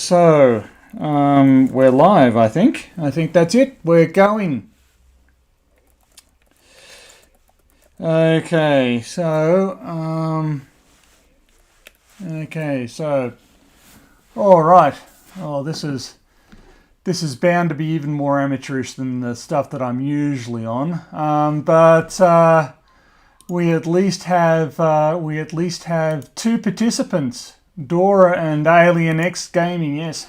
So we're live, I think. I think that's it. We're going. Okay, so all right. Oh, this is bound to be even more amateurish than the stuff that I'm usually on. But we at least have two participants, Dora and Alien X Gaming. Yes,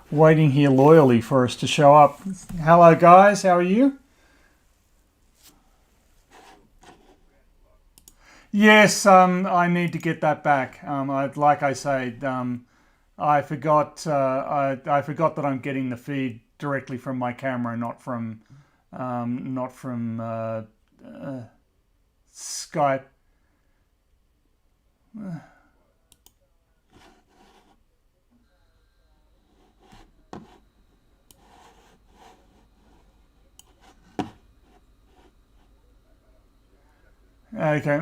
waiting here loyally for us to show up. Hello, guys. How are you? Yes, I need to get that back. Like I say, I forgot. I forgot that I'm getting the feed directly from my camera, not from Skype. Okay.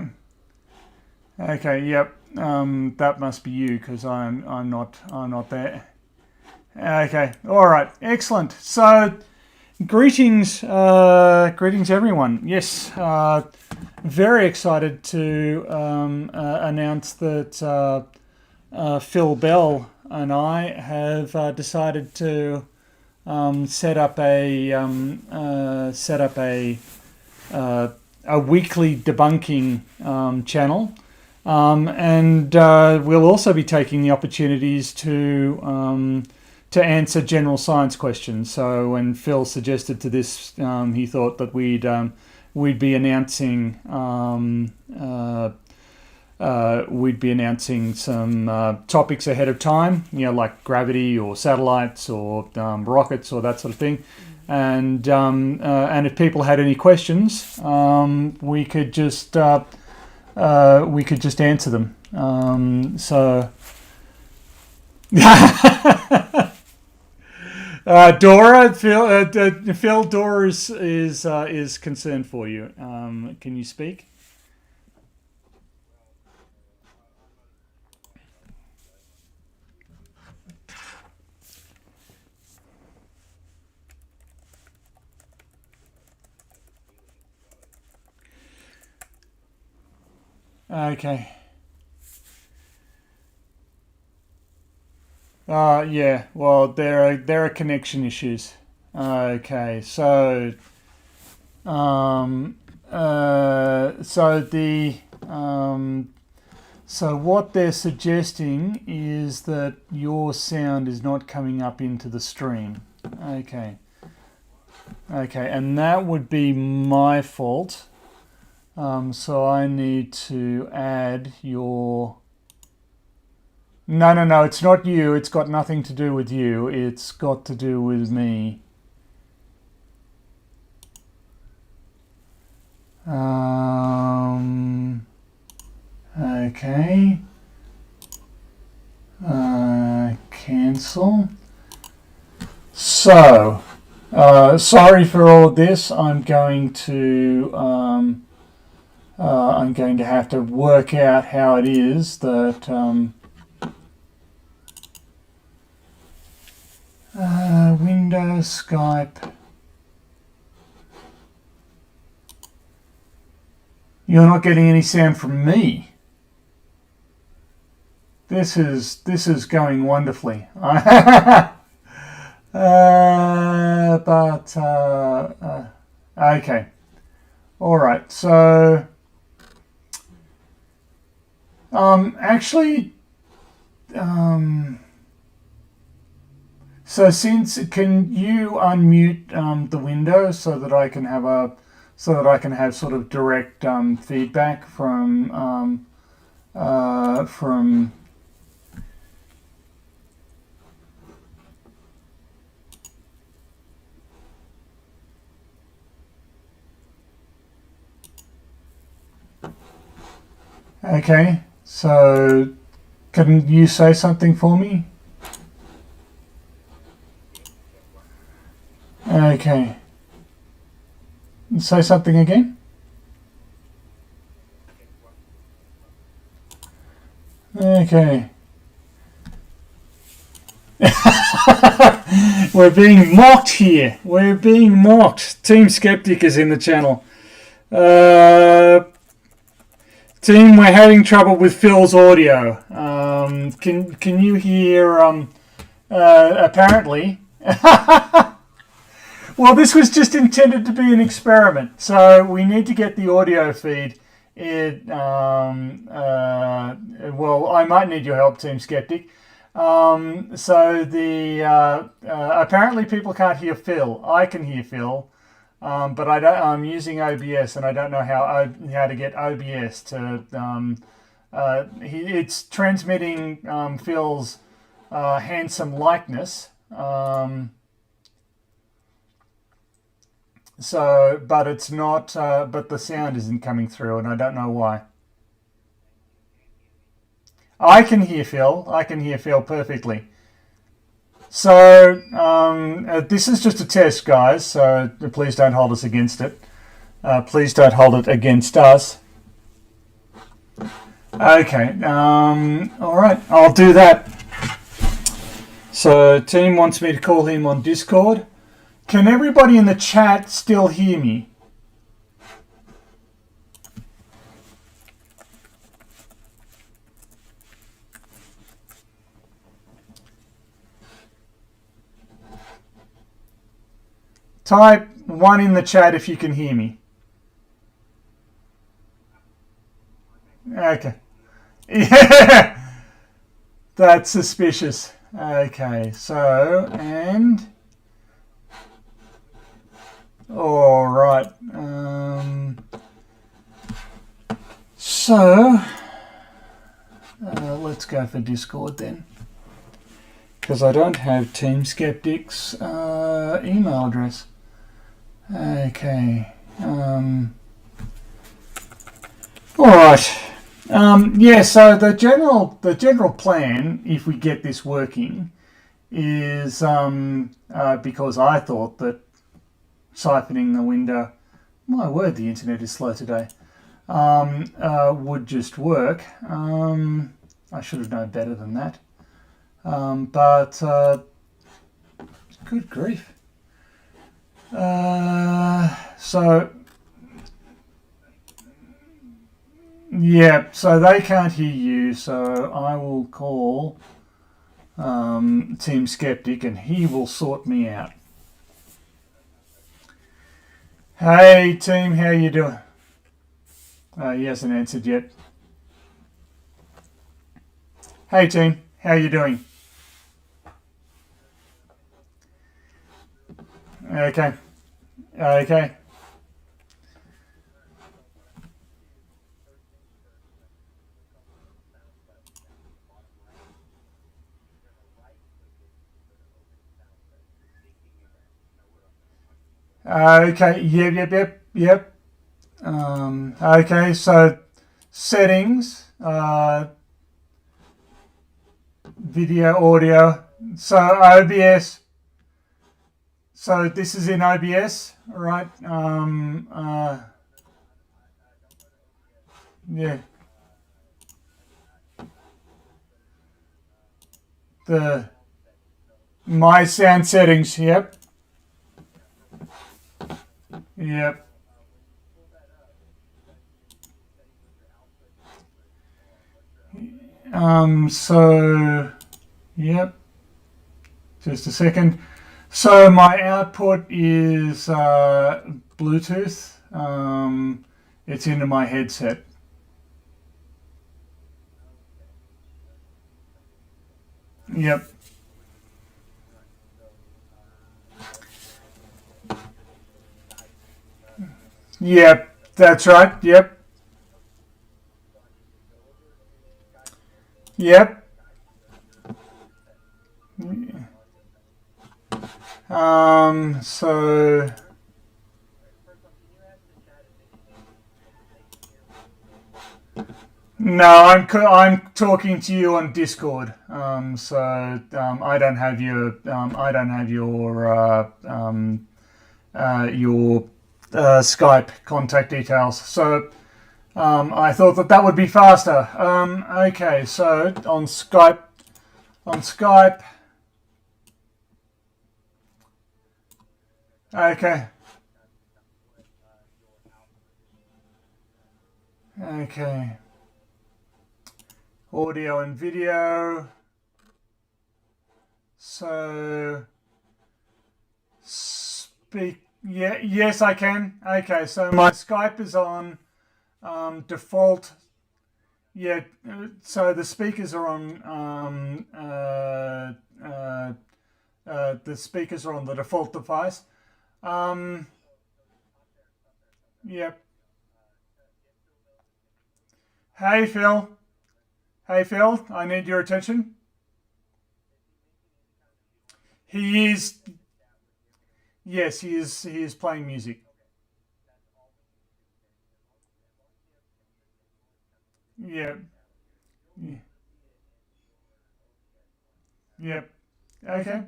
Okay. Yep. That must be you because I'm not there. Okay. All right. Excellent. So, greetings, greetings everyone. Yes. Very excited to announce that Phil Bell and I have decided to set up a weekly debunking channel, and we'll also be taking the opportunities to answer general science questions. So when Phil suggested to this, he thought that we'd be announcing some topics ahead of time, like gravity or satellites or rockets or that sort of thing. And if people had any questions, we could just answer them. Dora, Phil, Dora is concerned for you. Can you speak? Okay. Yeah. Well, there are connection issues. Okay. So, so what they're suggesting is that your sound is not coming up into the stream. Okay. Okay, and that would be my fault. So I need to add your... No, it's not you. It's got nothing to do with you. It's got to do with me. Okay. Cancel. So, sorry for all of this. I'm going to have to work out how it is that Windows, Skype. You're not getting any sound from me. This is going wonderfully. Okay. All right. So, actually, so can you unmute the window so that I can have sort of direct feedback from. Okay, so can you say something for me? Okay. Say something again? Okay. we're being mocked here. We're being mocked. Team Skeptic is in the channel. Team, we're having trouble with Phil's audio. Can you hear? Apparently. Well, this was just intended to be an experiment, so we need to get the audio feed. Well, I might need your help, Team Skeptic. So apparently people can't hear Phil. I can hear Phil, but I'm using OBS, and I don't know how to get OBS to. It's transmitting Phil's handsome likeness. But it's not. But the sound isn't coming through, and I don't know why. I can hear Phil. I can hear Phil perfectly. So this is just a test, guys. So please don't hold us against it. Please don't hold it against us. Okay. All right. I'll do that. So team wants me to call him on Discord. Can everybody in the chat still hear me? Type 1 in the chat if you can hear me. Okay. Yeah. That's suspicious. Okay, so, and... All right. Let's go for Discord then, because I don't have Team Skeptic's email address. Okay. All right. Yeah. So the general plan, if we get this working, is because I thought that siphoning the window, my word, the internet is slow today, would just work. I should have known better than that. But good grief. So yeah, so they can't hear you, so I will call Team Skeptic and he will sort me out. Hey team, how you doing? He hasn't answered yet. Hey team, how you doing? Okay. Okay. Okay. Yep. Okay. So settings, video, audio. So OBS. So this is in OBS, right? Yeah. My sound settings. Yep. Yep. So, yep. Just a second. So my output is Bluetooth. It's into my headset. Yep. Yep, that's right. Yep. Yep. So no, I'm talking to you on Discord. I don't have your Skype contact details. So I thought that would be faster. Okay, so on Skype. Okay. Okay. Audio and video. So speak. Yeah. Yes, I can. Okay. So my Skype is on default. Yeah. So the speakers are on. The speakers are on the default device. Um. Yep. Hey Phil. Hey Phil. I need your attention. He is. Yes, he is. He is playing music. Yep. Yep. Okay.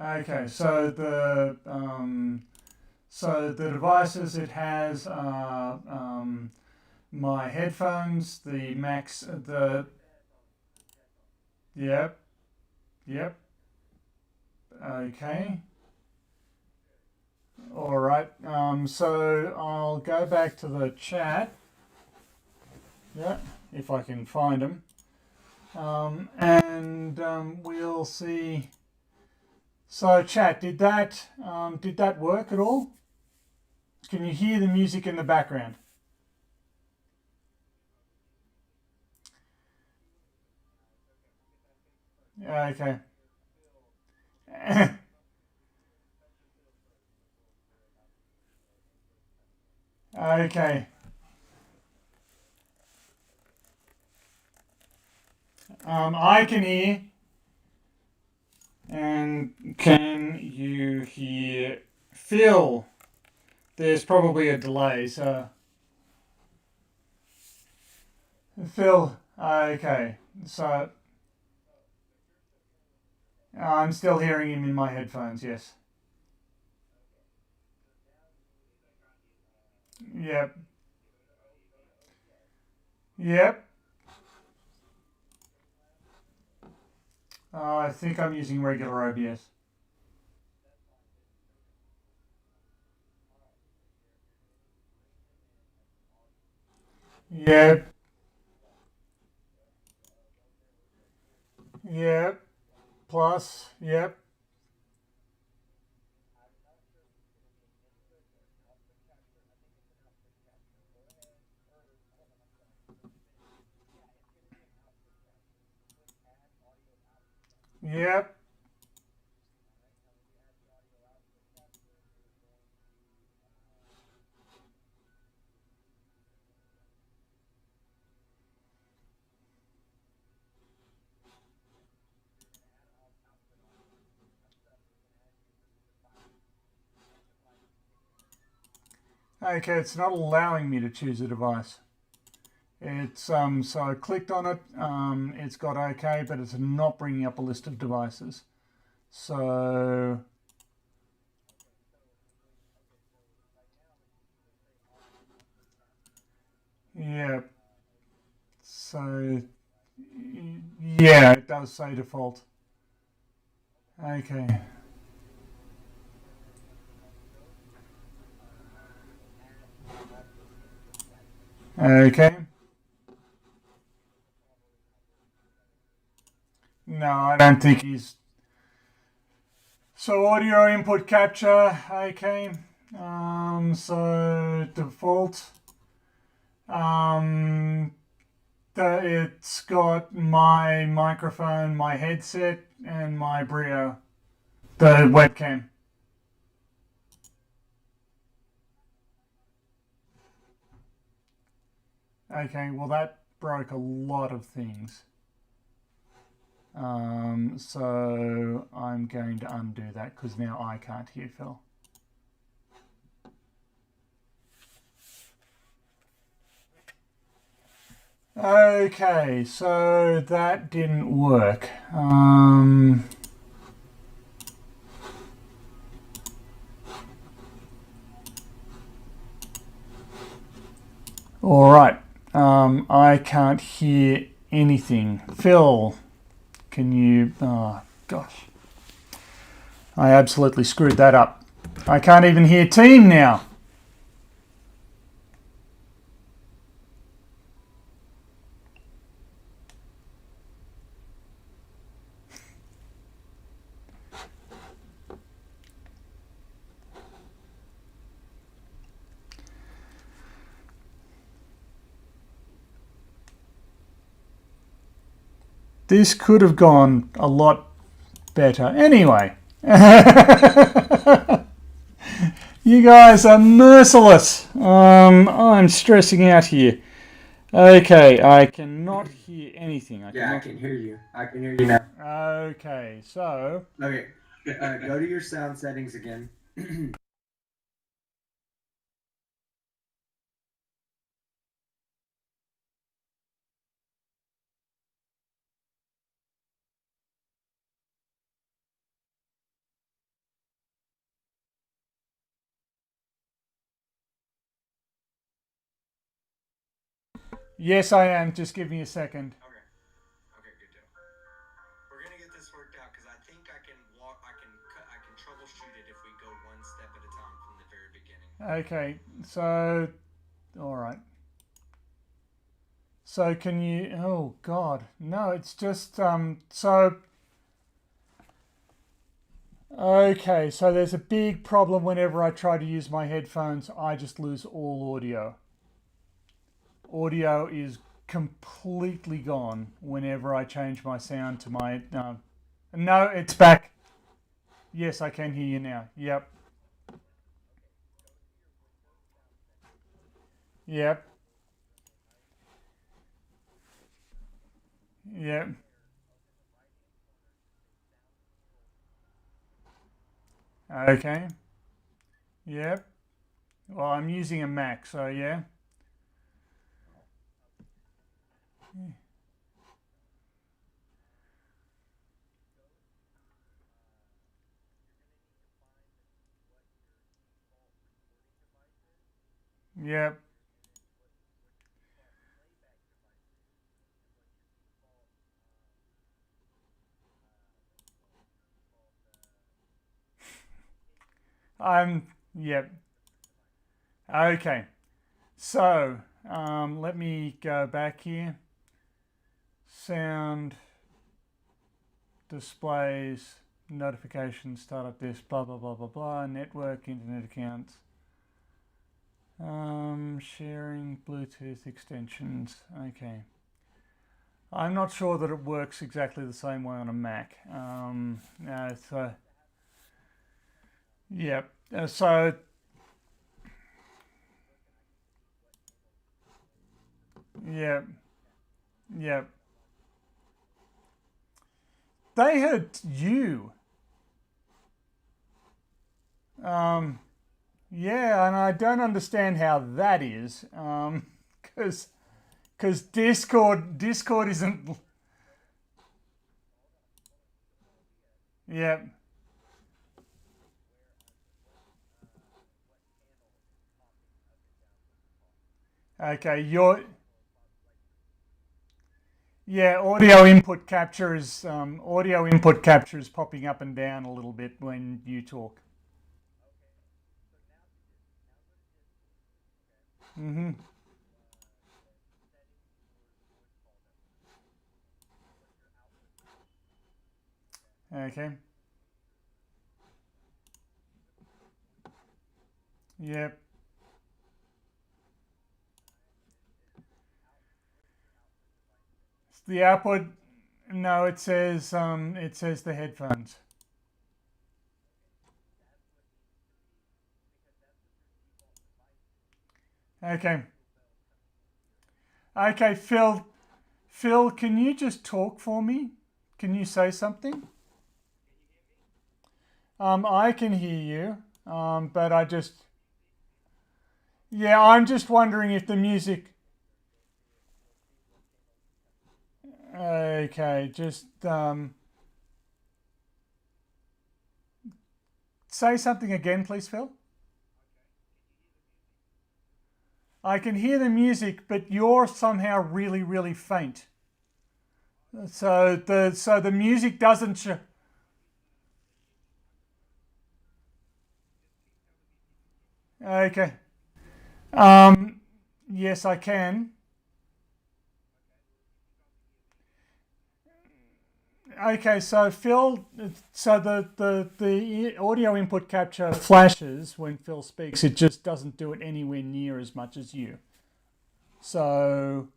Okay. So the devices it has are my headphones, the Max, the yep, yep. Okay. All right. So I'll go back to the chat. Yeah, if I can find them. And we'll see. So chat, did that work at all? Can you hear the music in the background? Okay. Okay. I can hear. And can you hear Phil? There's probably a delay, so Phil. Okay. So I'm still hearing him in my headphones. Yes. Yep. Yep. I think I'm using regular OBS. Yep. Yep. Plus. Yep. Yep. Okay, it's not allowing me to choose a device. It's so I clicked on it. It's got OK, but it's not bringing up a list of devices. So yeah, so yeah, it does say default. Okay, okay. No, I don't think he's. So audio input capture. Okay. So default. Um, it's got my microphone, my headset, and my Brio, the webcam. Okay, well, that broke a lot of things. So I'm going to undo that because now I can't hear Phil. Okay, so that didn't work. All right. I can't hear anything. Phil, can you... Oh, gosh. I absolutely screwed that up. I can't even hear Team now. This could have gone a lot better. Anyway. You guys are merciless. I'm stressing out here. Okay, I cannot hear anything. I can hear you. I can hear you now. Okay, so... Okay, go to your sound settings again. Yes, I am. Just give me a second. Okay. Okay, good deal. We're gonna get this worked out because I think I can troubleshoot it if we go one step at a time from the very beginning. Okay, so... All right. So can you... Oh, God. No, it's just... So... Okay, so there's a big problem whenever I try to use my headphones. I just lose all audio. Audio is completely gone whenever I change my sound to my... no, it's back. Yes, I can hear you now. Yep. Yep. Yep. Okay. Yep. Well, I'm using a Mac, so yeah. Yep. Yep. Okay. So, let me go back here. Sound, displays, notifications, startup this, blah, blah, blah, blah, blah, network, internet accounts, sharing, Bluetooth extensions. Okay. I'm not sure that it works exactly the same way on a Mac. So, yep. So, yep. Yep. They heard you. Yeah, and I don't understand how that is. Because Discord isn't. Yep. Okay, yeah, audio input capture is popping up and down a little bit when you talk. Mm-hmm. Okay. Yep. It's the output. No, it says the headphones. Okay. Okay, Phil. Phil, can you just talk for me? Can you say something? I can hear you. But I just... Yeah, I'm just wondering if the music... Okay, just say something again, please, Phil. I can hear the music, but you're somehow really, really faint. So the music doesn't. Okay. Yes, I can. Okay, so Phil, so the audio input capture flashes when Phil speaks. It just doesn't do it anywhere near as much as you. So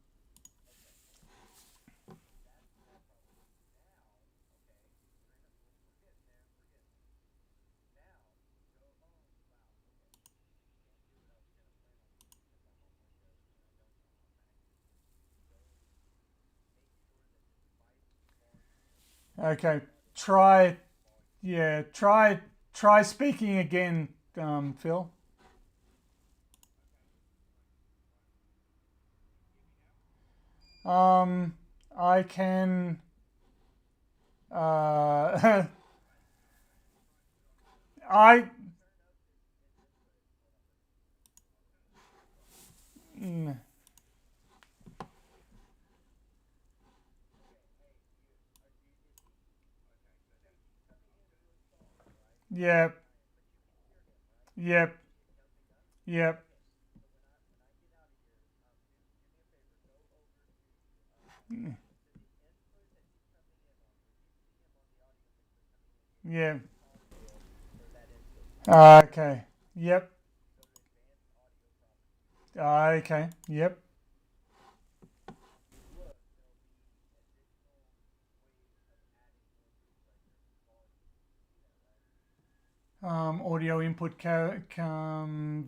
okay, try yeah, try speaking again, Phil. Um, I can. Uh, I. mm, Yep. Yep. Yep. Yeah. Okay. Yep. Okay. Yep. Audio input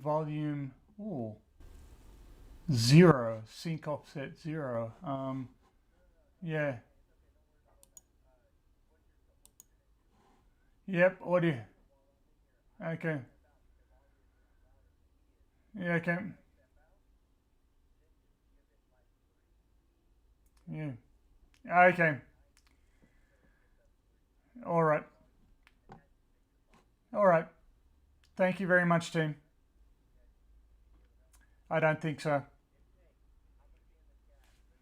volume. Ooh. Zero. Sync offset zero. Yeah. Yep. Audio. Okay. Yeah. Okay. Yeah. Okay. All right. All right. Thank you very much, team. I don't think so.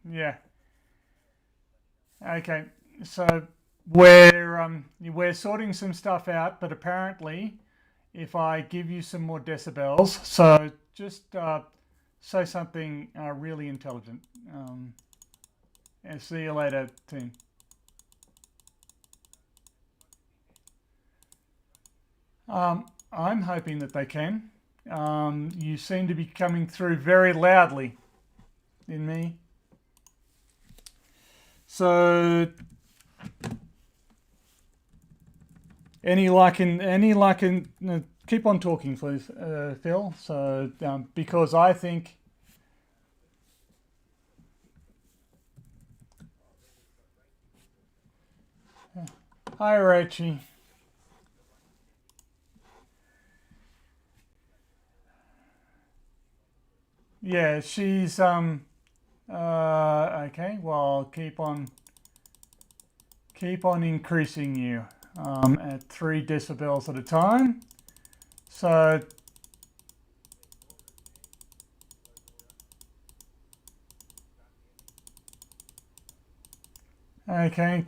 Yeah. Okay. So we're sorting some stuff out, but apparently, if I give you some more decibels, so just say something really intelligent. And see you later, team. I'm hoping that they can. You seem to be coming through very loudly in me. So any luck in keep on talking, please, Phil. So because I think hi Rachie. Yeah, she's okay. Well, keep on increasing you at 3 decibels at a time. So okay.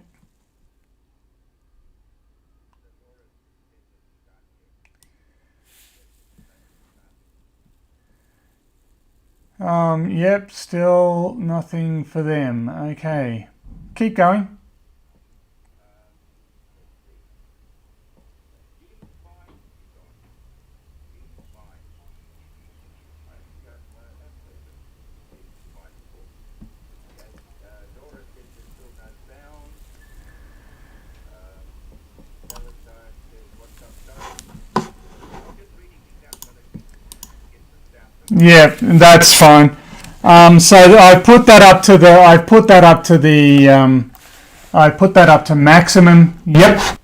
Yep, still nothing for them. Okay. Keep going. Yeah, that's fine. So I put that up to maximum. Yep.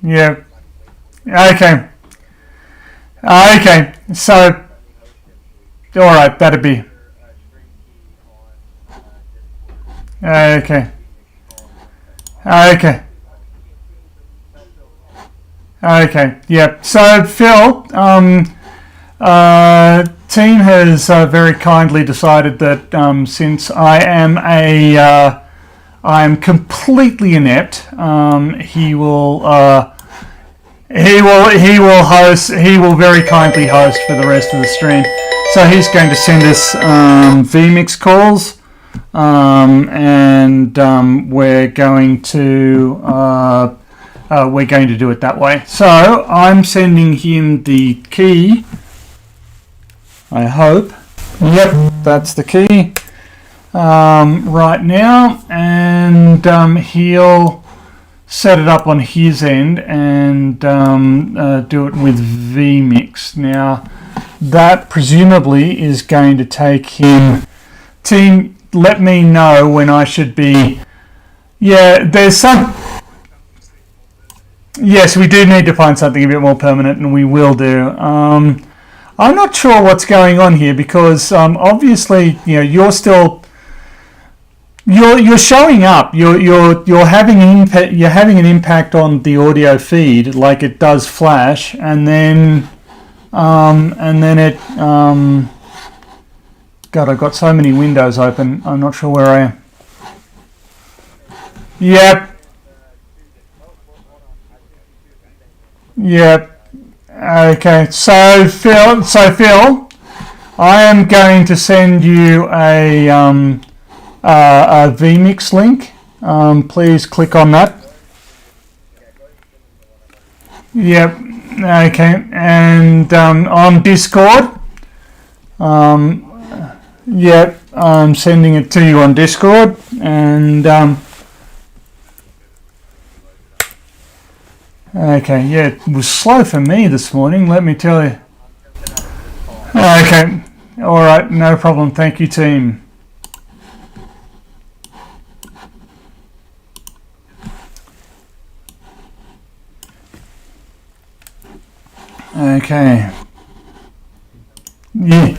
Yep. Okay. Okay. So all right, that'd be okay. Okay. Okay. Yep. So Phil, team has very kindly decided that since I am completely inept, he will very kindly host for the rest of the stream. So he's going to send us vmix calls, and we're going to do it that way. So I'm sending him the key. I hope. Yep, that's the key right now, and he'll set it up on his end and do it with vmix. Now, that presumably is going to take him. Team, let me know when I should be. Yeah, there's some. Yes, we do need to find something a bit more permanent, and we will do. I'm not sure what's going on here because obviously, you're still. You're showing up. You're having an impact on the audio feed, like it does flash, and then it. God, I've got so many windows open. I'm not sure where I am. Yep. Yep. Okay. So Phil, I am going to send you a vmix link. Please click on that. Yep. Okay. And on Discord. Yep. I'm sending it to you on Discord, and okay. Yeah, it was slow for me this morning. Let me tell you. Okay. All right. No problem. Thank you, team. Okay. Yeah.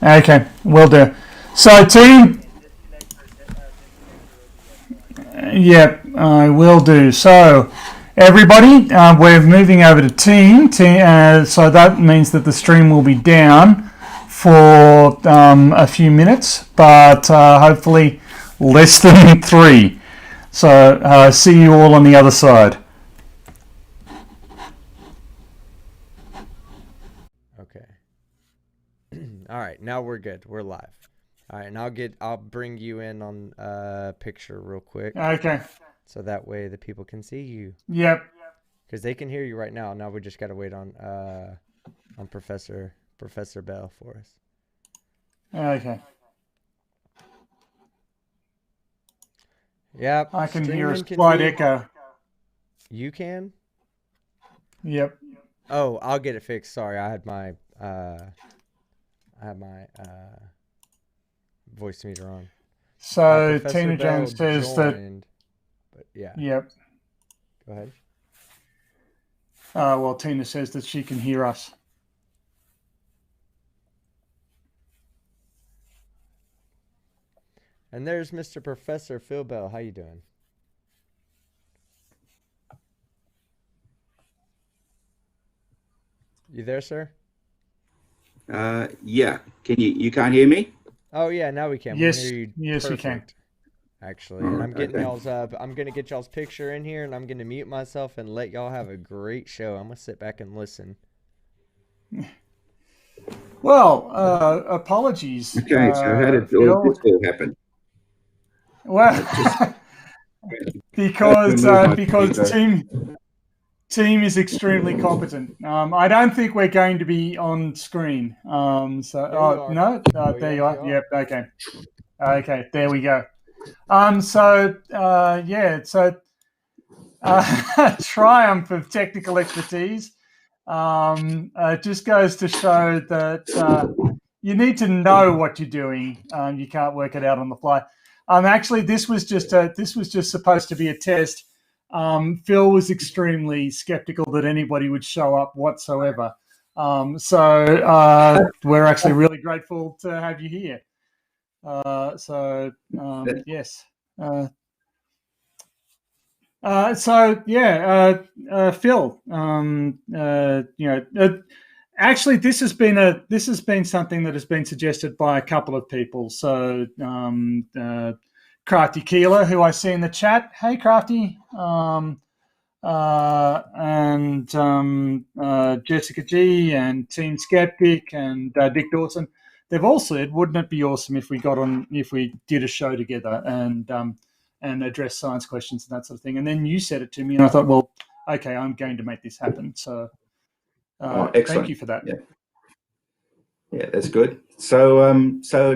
Okay, will do. So, team. Yep, I will do. So, everybody, we're moving over to team. So that means that the stream will be down for a few minutes, but hopefully less than 3. So, see you all on the other side. Okay. All right, now we're good. We're live. All right, and I'll bring you in on a picture real quick. Okay. So that way the people can see you. Yep. Because they can hear you right now. Now we just gotta wait on Professor Bell for us. Okay. Yep. I can hear a streaming slight be- echo. You can? Yep. Oh, I'll get it fixed. Sorry, I had my voice meter on. So Professor Tina Bell Jones says that. joined, but yeah. Yep. Go ahead. Well, Tina says that she can hear us. And there's Mr. Professor Phil Bell. How you doing? You there, sir? Yeah. You can't hear me? Oh yeah, now we can. Yes, We hear you. yes, we can. Perfect, actually, and I'm getting Okay. I'm gonna get y'all's picture in here, and I'm gonna mute myself and let y'all have a great show. I'm gonna sit back and listen. Well, apologies. Okay, so how did Phil. all this all happen? Well, because team is extremely competent. I don't think we're going to be on screen. There you are. No, Oh, there yeah, you are. you are. Yep. Okay. There we go. So triumph of technical expertise. Just goes to show that you need to know what you're doing. You can't work it out on the fly. Actually, this was just supposed to be a test. Phil was extremely skeptical that anybody would show up whatsoever. So we're actually really grateful to have you here. Yes. Phil, actually, this has been something that has been suggested by a couple of people. So, Crafty Keeler, who I see in the chat. Hey, Crafty. And Jessica G and Team Skeptic and Dick Dawson. They've all said, wouldn't it be awesome if we did a show together and address science questions and that sort of thing. And then you said it to me, and I thought, well, okay, I'm going to make this happen. So excellent. thank you for that. Yeah, that's good. So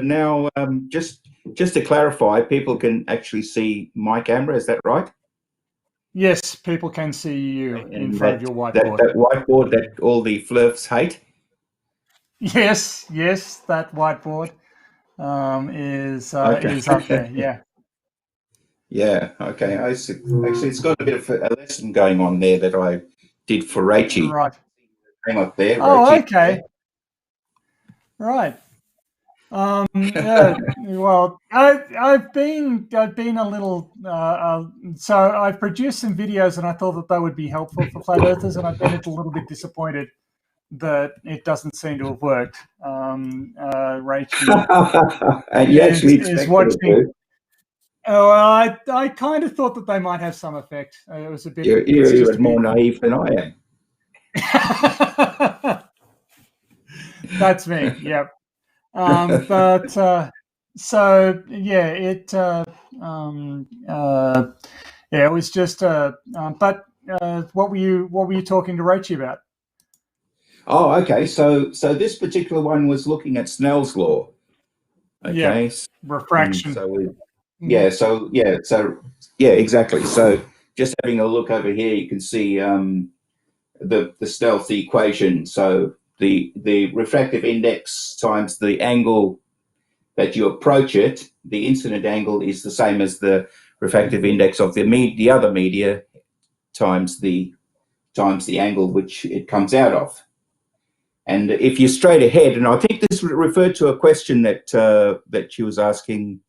now just to clarify, people can actually see my camera. Is that right? Yes, people can see you in front of your whiteboard. That whiteboard that all the flirts hate. Yes, that whiteboard is up there. Yeah. Yeah. Okay. Actually, it's got a bit of a lesson going on there that I did for Rachel. Right. Hang up there. Oh, Rachel. okay. Right. Well, I've been a little. So I've produced some videos, and I thought that they would be helpful for flat earthers, and I've been a little bit disappointed that it doesn't seem to have worked. Rachel and you actually is watching. Oh, well, I kind of thought that they might have some effect. It was a bit. You're more naive than I am. That's me. Yep. So yeah, it it was just what were you talking to Rachel about? Oh, okay. So this particular one was looking at Snell's law. Okay. Yeah. Refraction. So exactly. So just having a look over here, you can see the Snell's equation. So the refractive index times the angle that you approach it, the incident angle is the same as the refractive index of the other media times the angle which it comes out of. And if you're straight ahead, and I think this referred to a question that she was asking.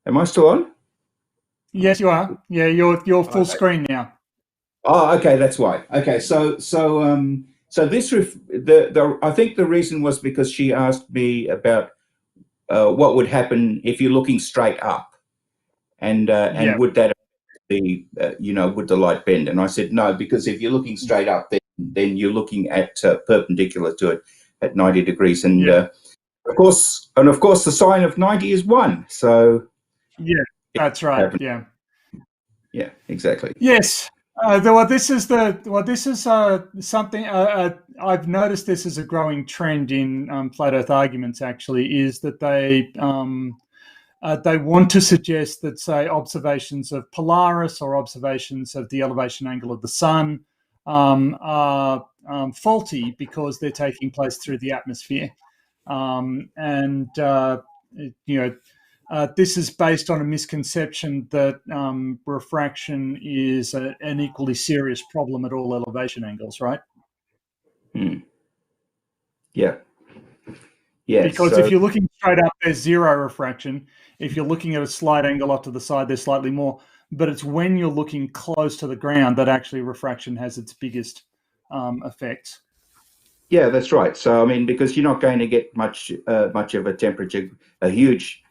Am I still on? Yes, you are. Yeah, you're full screen now. Oh, okay, that's why. Okay, so this I think the reason was because she asked me about what would happen if you're looking straight up, and would that be would the light bend? And I said no, because if you're looking straight up, then you're looking at perpendicular to it at 90 degrees, and of course the sine of 90 is 1. So yeah, that's right. Yeah, exactly. Yes. This is something I've noticed. This is a growing trend in flat Earth arguments. Actually, is that they want to suggest that, say, observations of Polaris or observations of the elevation angle of the sun are faulty because they're taking place through the atmosphere, this is based on a misconception that refraction is an equally serious problem at all elevation angles, right? Yeah. Yes. Because if you're looking straight up, there's zero refraction. If you're looking at a slight angle off to the side, there's slightly more. But it's when you're looking close to the ground that actually refraction has its biggest effects. Yeah, that's right. So I mean, because you're not going to get much of a huge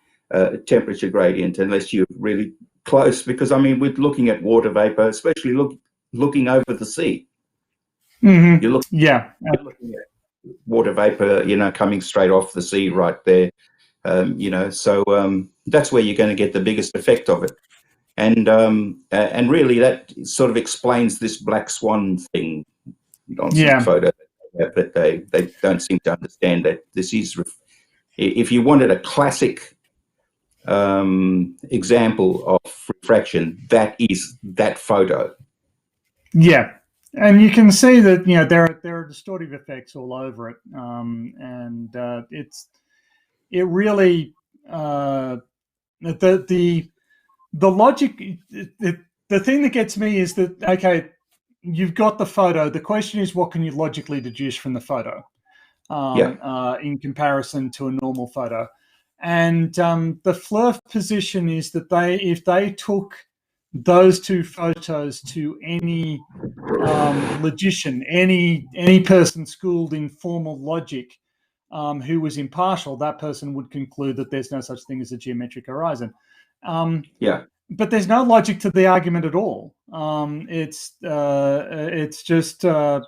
temperature gradient unless you're really close. Because I mean, with looking at water vapor, especially looking over the sea, you're looking at water vapor, coming straight off the sea right there. So that's where you're going to get the biggest effect of it. And really, that sort of explains this black swan thing on some photo. But they don't seem to understand that this is, if you wanted a classic example of refraction, that is that photo. Yeah, and you can see that there are distortive effects all over it, it really the logic. The thing that gets me is that, okay, you've got the photo. The question is, what can you logically deduce from the photo in comparison to a normal photo? And the Flurf position is that if they took those two photos to any logician, any person schooled in formal logic, who was impartial, that person would conclude that there's no such thing as a geometric horizon. Yeah. But there's no logic to the argument at all. It's just a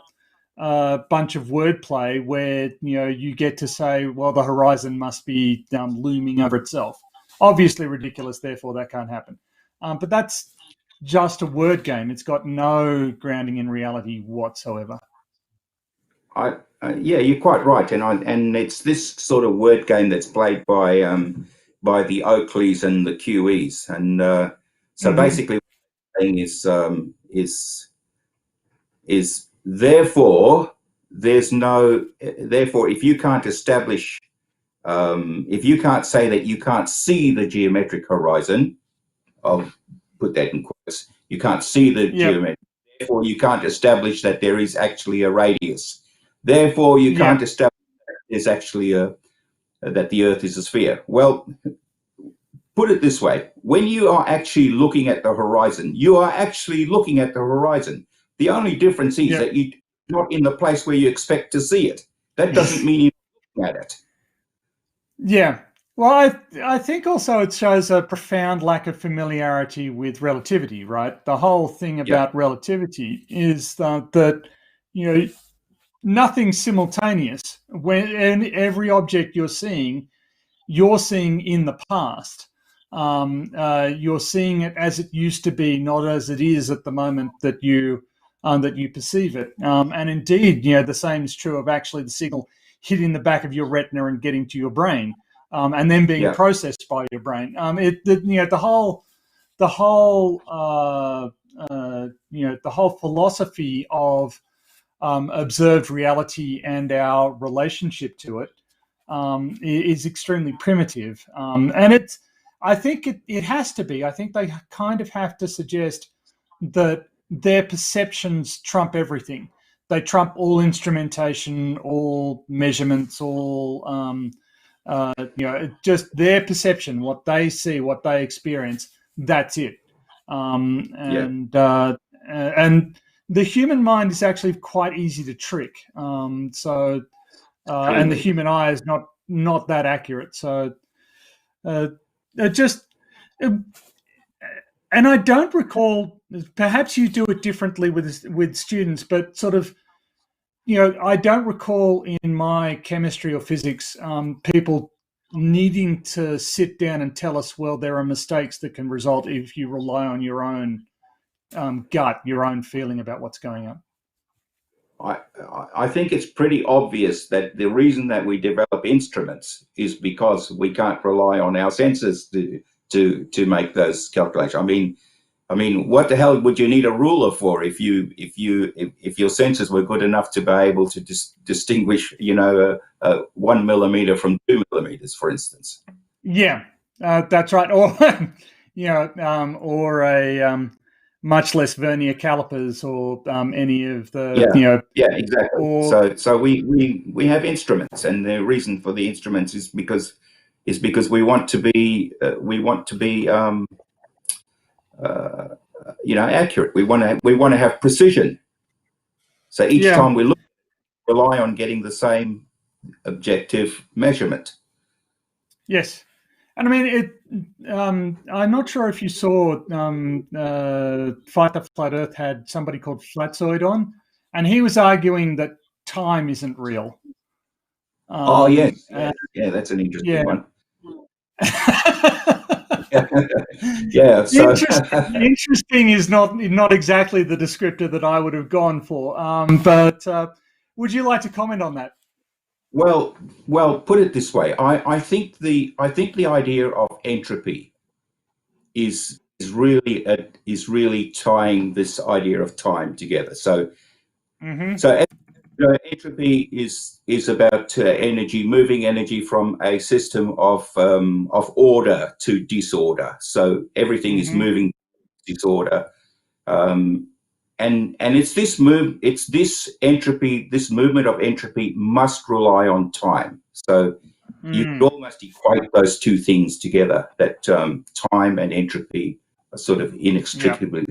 bunch of wordplay where you get to say, well, the horizon must be looming over itself. Obviously ridiculous, therefore that can't happen. But that's just a word game. It's got no grounding in reality whatsoever. Yeah, you're quite right, and it's this sort of word game that's played by the Oakleys and the QEs, and so basically, what I'm saying is therefore there's no therefore if you can't establish if you can't say that you can't see the geometric horizon, I'll put that in quotes, you can't see the geometric, therefore you can't establish that there is actually a radius. Therefore, you can't establish that there's actually that the Earth is a sphere. Well, put it this way: when you are actually looking at the horizon, you are actually looking at the horizon. The only difference is that you're not in the place where you expect to see it. That doesn't mean you're looking at it. Yeah. Well, I think also it shows a profound lack of familiarity with relativity, right? The whole thing about relativity is that nothing's simultaneous. When every object you're seeing in the past. You're seeing it as it used to be, not as it is at the moment that you perceive it. And indeed, the same is true of actually the signal hitting the back of your retina and getting to your brain, and then being processed by your brain. The whole philosophy of observed reality and our relationship to it is extremely primitive. And I think it has to be. I think they kind of have to suggest that their perceptions trump everything. They trump all instrumentation, all measurements, all, just their perception, what they see, what they experience, that's it. And the human mind is actually quite easy to trick. And the human eye is not that accurate. So and I don't recall. Perhaps you do it differently with students, but sort of, I don't recall in my chemistry or physics people needing to sit down and tell us, well, there are mistakes that can result if you rely on your own gut, your own feeling about what's going on. I think it's pretty obvious that the reason that we develop instruments is because we can't rely on our senses to make those calculations. I mean, what the hell would you need a ruler for if your senses were good enough to be able to distinguish, 1 millimeter from 2 millimeters, for instance? Yeah, that's right. Or or a much less vernier calipers or any of the exactly. So we have instruments, and the reason for the instruments is because we want to be accurate. We want to have precision. So each time we rely on getting the same objective measurement. Yes. And I mean, I'm not sure if you saw Fight the Flat Earth had somebody called Flatzoid on, and he was arguing that time isn't real. Yes. That's an interesting one. So interesting is not exactly the descriptor that I would have gone for. But would you like to comment on that? Well, put it this way. I think the idea of entropy is really tying this idea of time together. So, entropy is about moving energy from a system of order to disorder. So everything is moving disorder, and it's this entropy. This movement of entropy must rely on time. So you could almost equate those two things together, that time and entropy are sort of inextricably.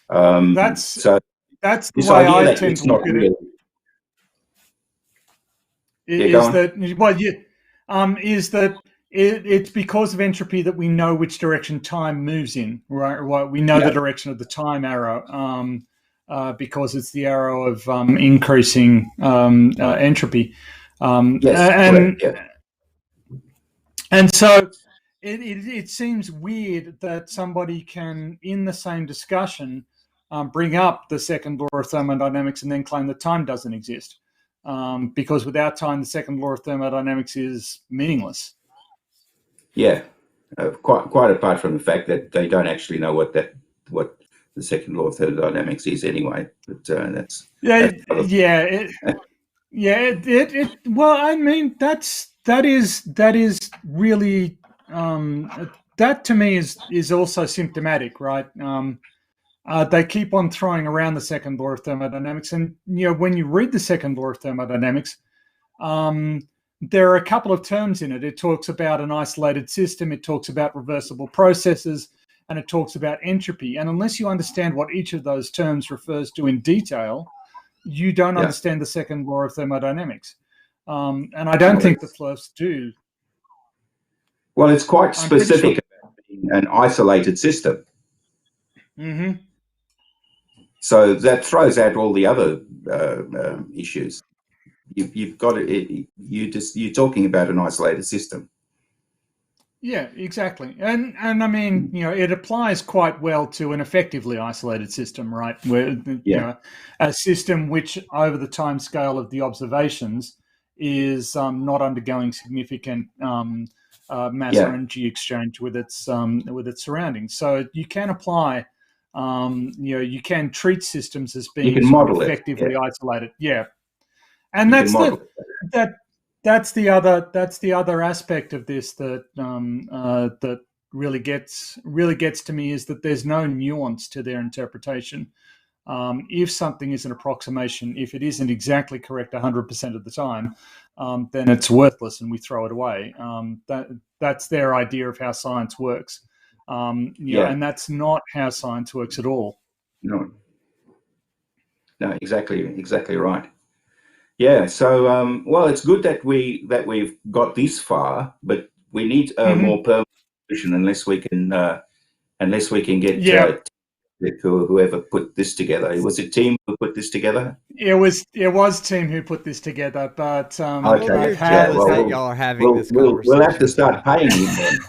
That's So the this way idea I that tend it's to look not at it. real. Yeah, go Is on. that is that it's because of entropy that we know which direction time moves in, right? Right. We know the Yeah. direction of the time arrow because it's the arrow of increasing entropy. Yes, correct. Yeah. And so it seems weird that somebody can, in the same discussion, bring up the second law of thermodynamics and then claim that time doesn't exist. Because without time, the second law of thermodynamics is meaningless. Yeah. Quite apart from the fact that they don't actually know what the second law of thermodynamics is anyway. But that's well, I mean, that is really that to me is also symptomatic, right? They keep on throwing around the second law of thermodynamics, and when you read the second law of thermodynamics, there are a couple of terms in it. It talks about an isolated system, it talks about reversible processes, and it talks about entropy. And unless you understand what each of those terms refers to in detail, you don't understand the second law of thermodynamics. And I don't think the first do. Well, it's quite I'm pretty sure. specific about being an isolated system. Mm-hmm. So that throws out all the other issues. You've got it. You're talking about an isolated system. Yeah, exactly. And I mean, it applies quite well to an effectively isolated system, right? Where a system which, over the time scale of the observations, is not undergoing significant mass or energy exchange with its surroundings. So you can apply, you can treat systems as being sort of effectively isolated. Yeah, and that's the other aspect of this that that really gets to me, is that there's no nuance to their interpretation. If something is an approximation, if it isn't exactly correct 100% of the time, then it's worthless and we throw it away. That's their idea of how science works. And that's not how science works at all. No, exactly right. Yeah. So, well, it's good that we've got this far, but we need a more permanent solution unless we can get whoever put this together. Was it Team who put this together? It was Team who put this together, but okay. We're jealous that y'all are having this conversation. We'll have to start paying him then.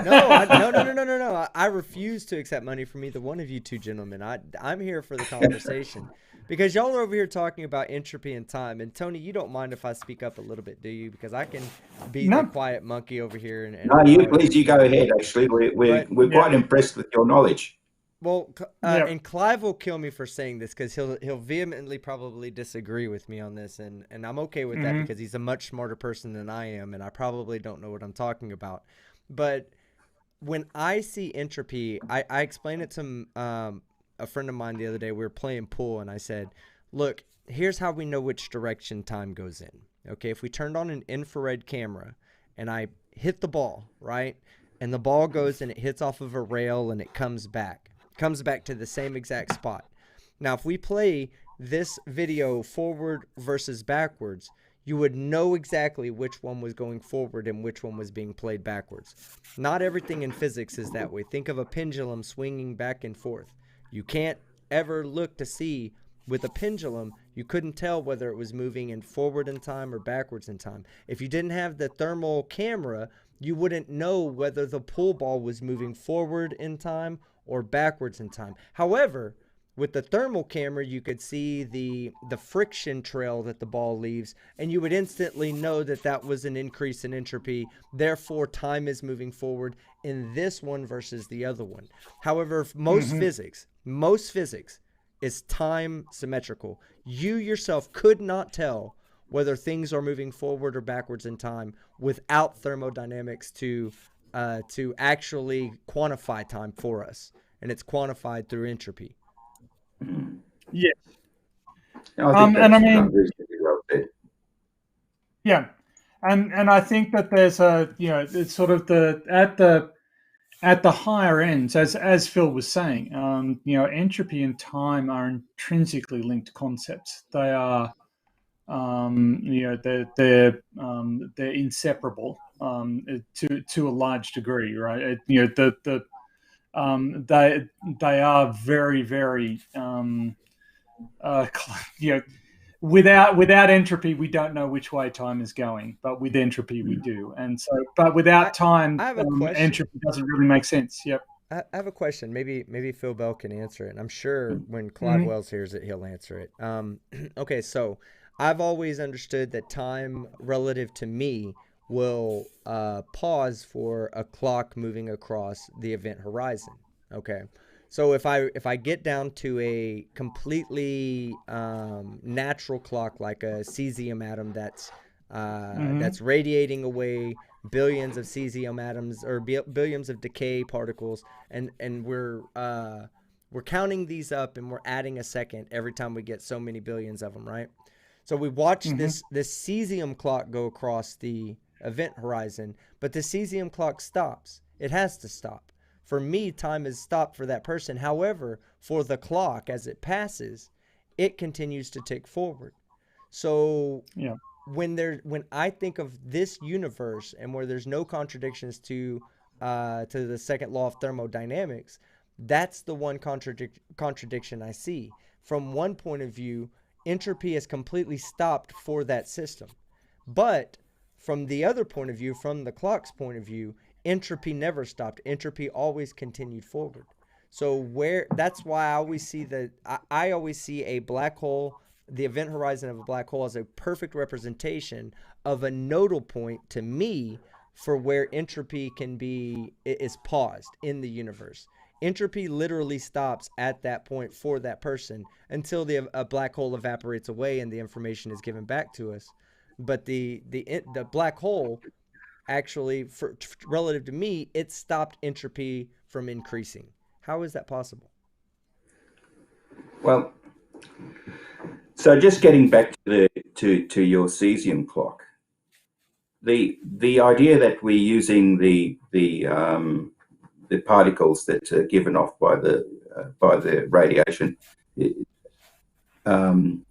No. I refuse to accept money from either one of you two gentlemen. I'm here for the conversation. Because y'all are over here talking about entropy and time. And Tony, you don't mind if I speak up a little bit, do you? Because I can be the quiet monkey over here. No, you go ahead. Actually, we're quite impressed with your knowledge. Well, and Clive will kill me for saying this because he'll vehemently probably disagree with me on this, and I'm okay with that because he's a much smarter person than I am, and I probably don't know what I'm talking about. But when I see entropy, I explained it to a friend of mine the other day. We were playing pool, and I said, look, here's how we know which direction time goes in. Okay, if we turned on an infrared camera and I hit the ball, right, and the ball goes and it hits off of a rail and it comes back to the same exact spot. Now, if we play this video forward versus backwards, you would know exactly which one was going forward and which one was being played backwards. Not everything in physics is that way. Think of a pendulum swinging back and forth. You can't ever look to see with a pendulum, you couldn't tell whether it was moving in forward in time or backwards in time. If you didn't have the thermal camera, you wouldn't know whether the pool ball was moving forward in time or backwards in time. However, with the thermal camera, you could see the friction trail that the ball leaves, and you would instantly know that that was an increase in entropy. Therefore, time is moving forward in this one versus the other one. However, most physics is time symmetrical. You yourself could not tell whether things are moving forward or backwards in time without thermodynamics to actually quantify time for us, and it's quantified through entropy. Yes. I think and I mean, reasonably well said. Yeah. And I think that there's a, it's sort of at the higher ends, as Phil was saying, entropy and time are intrinsically linked concepts. They are, they're inseparable, to a large degree, right? They are very, very, you know without entropy, we don't know which way time is going, but with entropy, we do. And so, but I without time, I have a question. entropy doesn't really make sense. Yep. I have a question. Maybe Phil Bell can answer it. And I'm sure when Clive Mhm. Wells hears it, he'll answer it. Okay, so I've always understood that time relative to me will pause for a clock moving across the event horizon. Okay, so if I get down to a completely natural clock like a cesium atom that's radiating away billions of cesium atoms or billions of decay particles, and we're counting these up and we're adding a second every time we get so many billions of them, right? So we watch Mhm. this cesium clock go across the event horizon, but the cesium clock stops. It has to stop. For me, time is stopped for that person. However, for the clock as it passes, it continues to tick forward. So Yeah. when I think of this universe and where there's no contradictions to the second law of thermodynamics, that's the one contradiction I see. From one point of view, entropy is completely stopped for that system, but from the other point of view, from the clock's point of view, entropy never stopped. Entropy always continued forward. So where that's why I always see a black hole, the event horizon of a black hole as a perfect representation of a nodal point to me for where entropy can be is paused in the universe. Entropy literally stops at that point for that person until a black hole evaporates away and the information is given back to us. But the black hole actually, relative to me, it stopped entropy from increasing. How is that possible? Well, so just getting back to to your cesium clock, the idea that we're using the particles that are given off by the radiation um,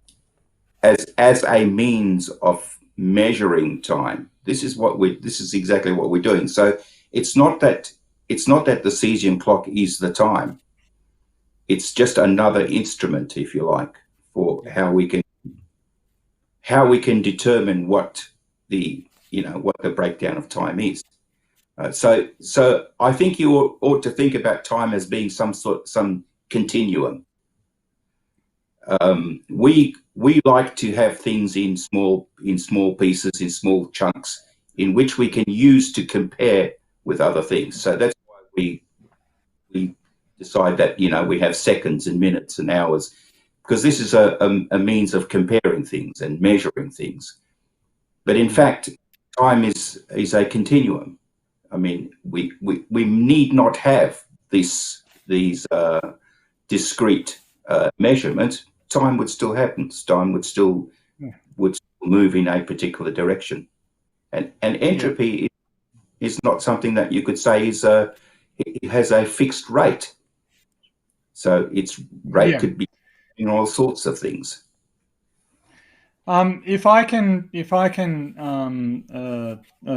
as a means of measuring time. This is exactly what we're doing. So it's not that the cesium clock is the time. It's just another instrument, if you like, for Yeah. how we can determine what what the breakdown of time is. So I think you ought to think about time as being some continuum. We like to have things in small pieces, in small chunks, in which we can use to compare with other things. So that's why we decide that we have seconds and minutes and hours, because this is a means of comparing things and measuring things. But in fact, time is a continuum. I mean, we need not have these discrete measurements. Time would still happen. Time would still move in a particular direction. And Yeah. entropy is not something that you could say it has a fixed rate. So its rate Yeah. could be in all sorts of things. If I can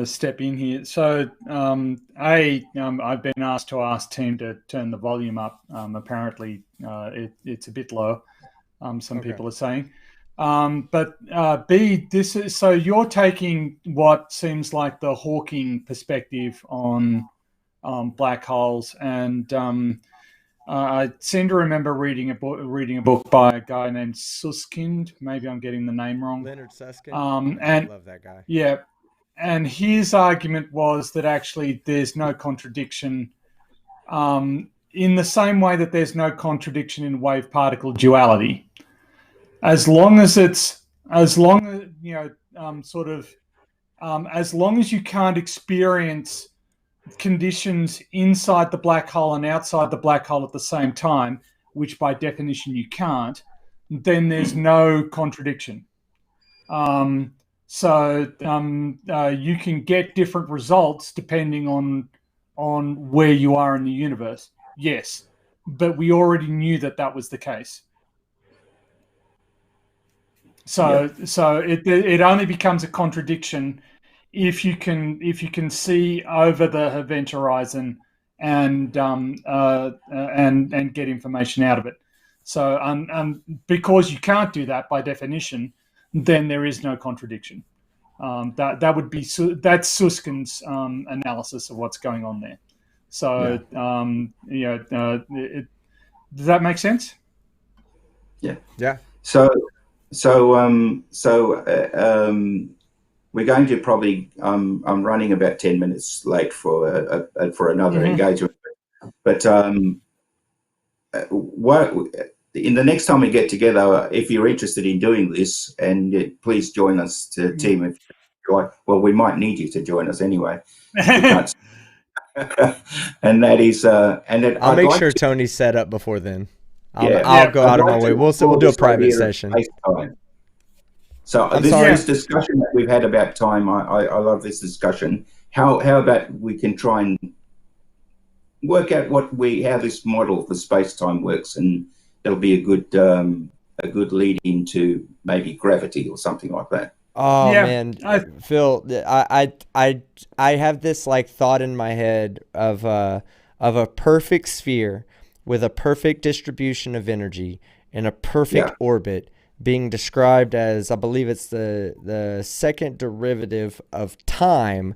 step in here. So, I've been asked to ask Team to turn the volume up. Apparently, it's a bit low. Some Okay. people are saying. But B, this is so you're taking what seems like the Hawking perspective on black holes, and I seem to remember reading a book by a guy named Suskind. Maybe I'm getting the name wrong. Leonard Susskind. And Love that guy. yeah, and his argument was that actually there's no contradiction, in the same way that there's no contradiction in wave particle duality, as long as it's as long as sort of as long as you can't experience conditions inside the black hole and outside the black hole at the same time, which by definition you can't, then there's no contradiction. Um, So you can get different results depending on where you are in the universe. Yes, but we already knew that was the case. So it only becomes a contradiction if you can see over the event horizon and get information out of it. So because you can't do that by definition, then there is no contradiction. That would be that's Susskind's analysis of what's going on there. So does that make sense? Yeah. So we're going to probably. I'm running about 10 minutes late for another engagement, but what in the next time we get together, if you're interested in doing this, and please join us to team. If well, we might need you to join us anyway. And that is, and then I'll make sure Tony's set up before then. I'll go out of my way. We'll do a private session. So this discussion that we've had about time, I love this discussion. How about we can try and work out how this model for space-time works, and it'll be a good lead into maybe gravity or something like that. Oh man, Phil, I have this like thought in my head of a perfect sphere with a perfect distribution of energy in a perfect orbit, being described as, I believe it's the second derivative of time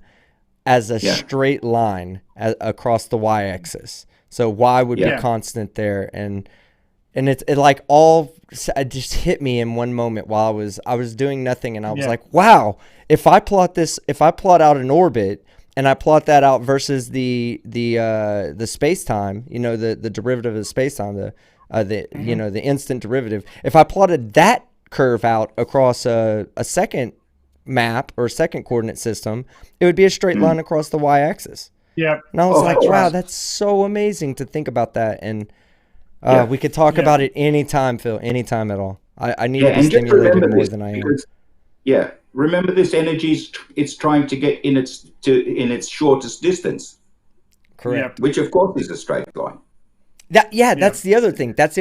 as a straight line across the y-axis. So y would be constant there, and it like all just hit me in one moment while I was doing nothing, and I was like, wow, if I plot out an orbit and I plot that out versus the space-time, the derivative of space-time, the instant derivative, if I plotted that curve out across a second map or second coordinate system, it would be a straight line across the y-axis. Yeah. And I was like, wow, that's so amazing to think about that. And we could talk about it anytime, Phil, anytime at all. I need to be stimulated more than I am. Remember this energy it's trying to get in its shortest distance. Correct. Which of course is a straight line. That's the other thing. That's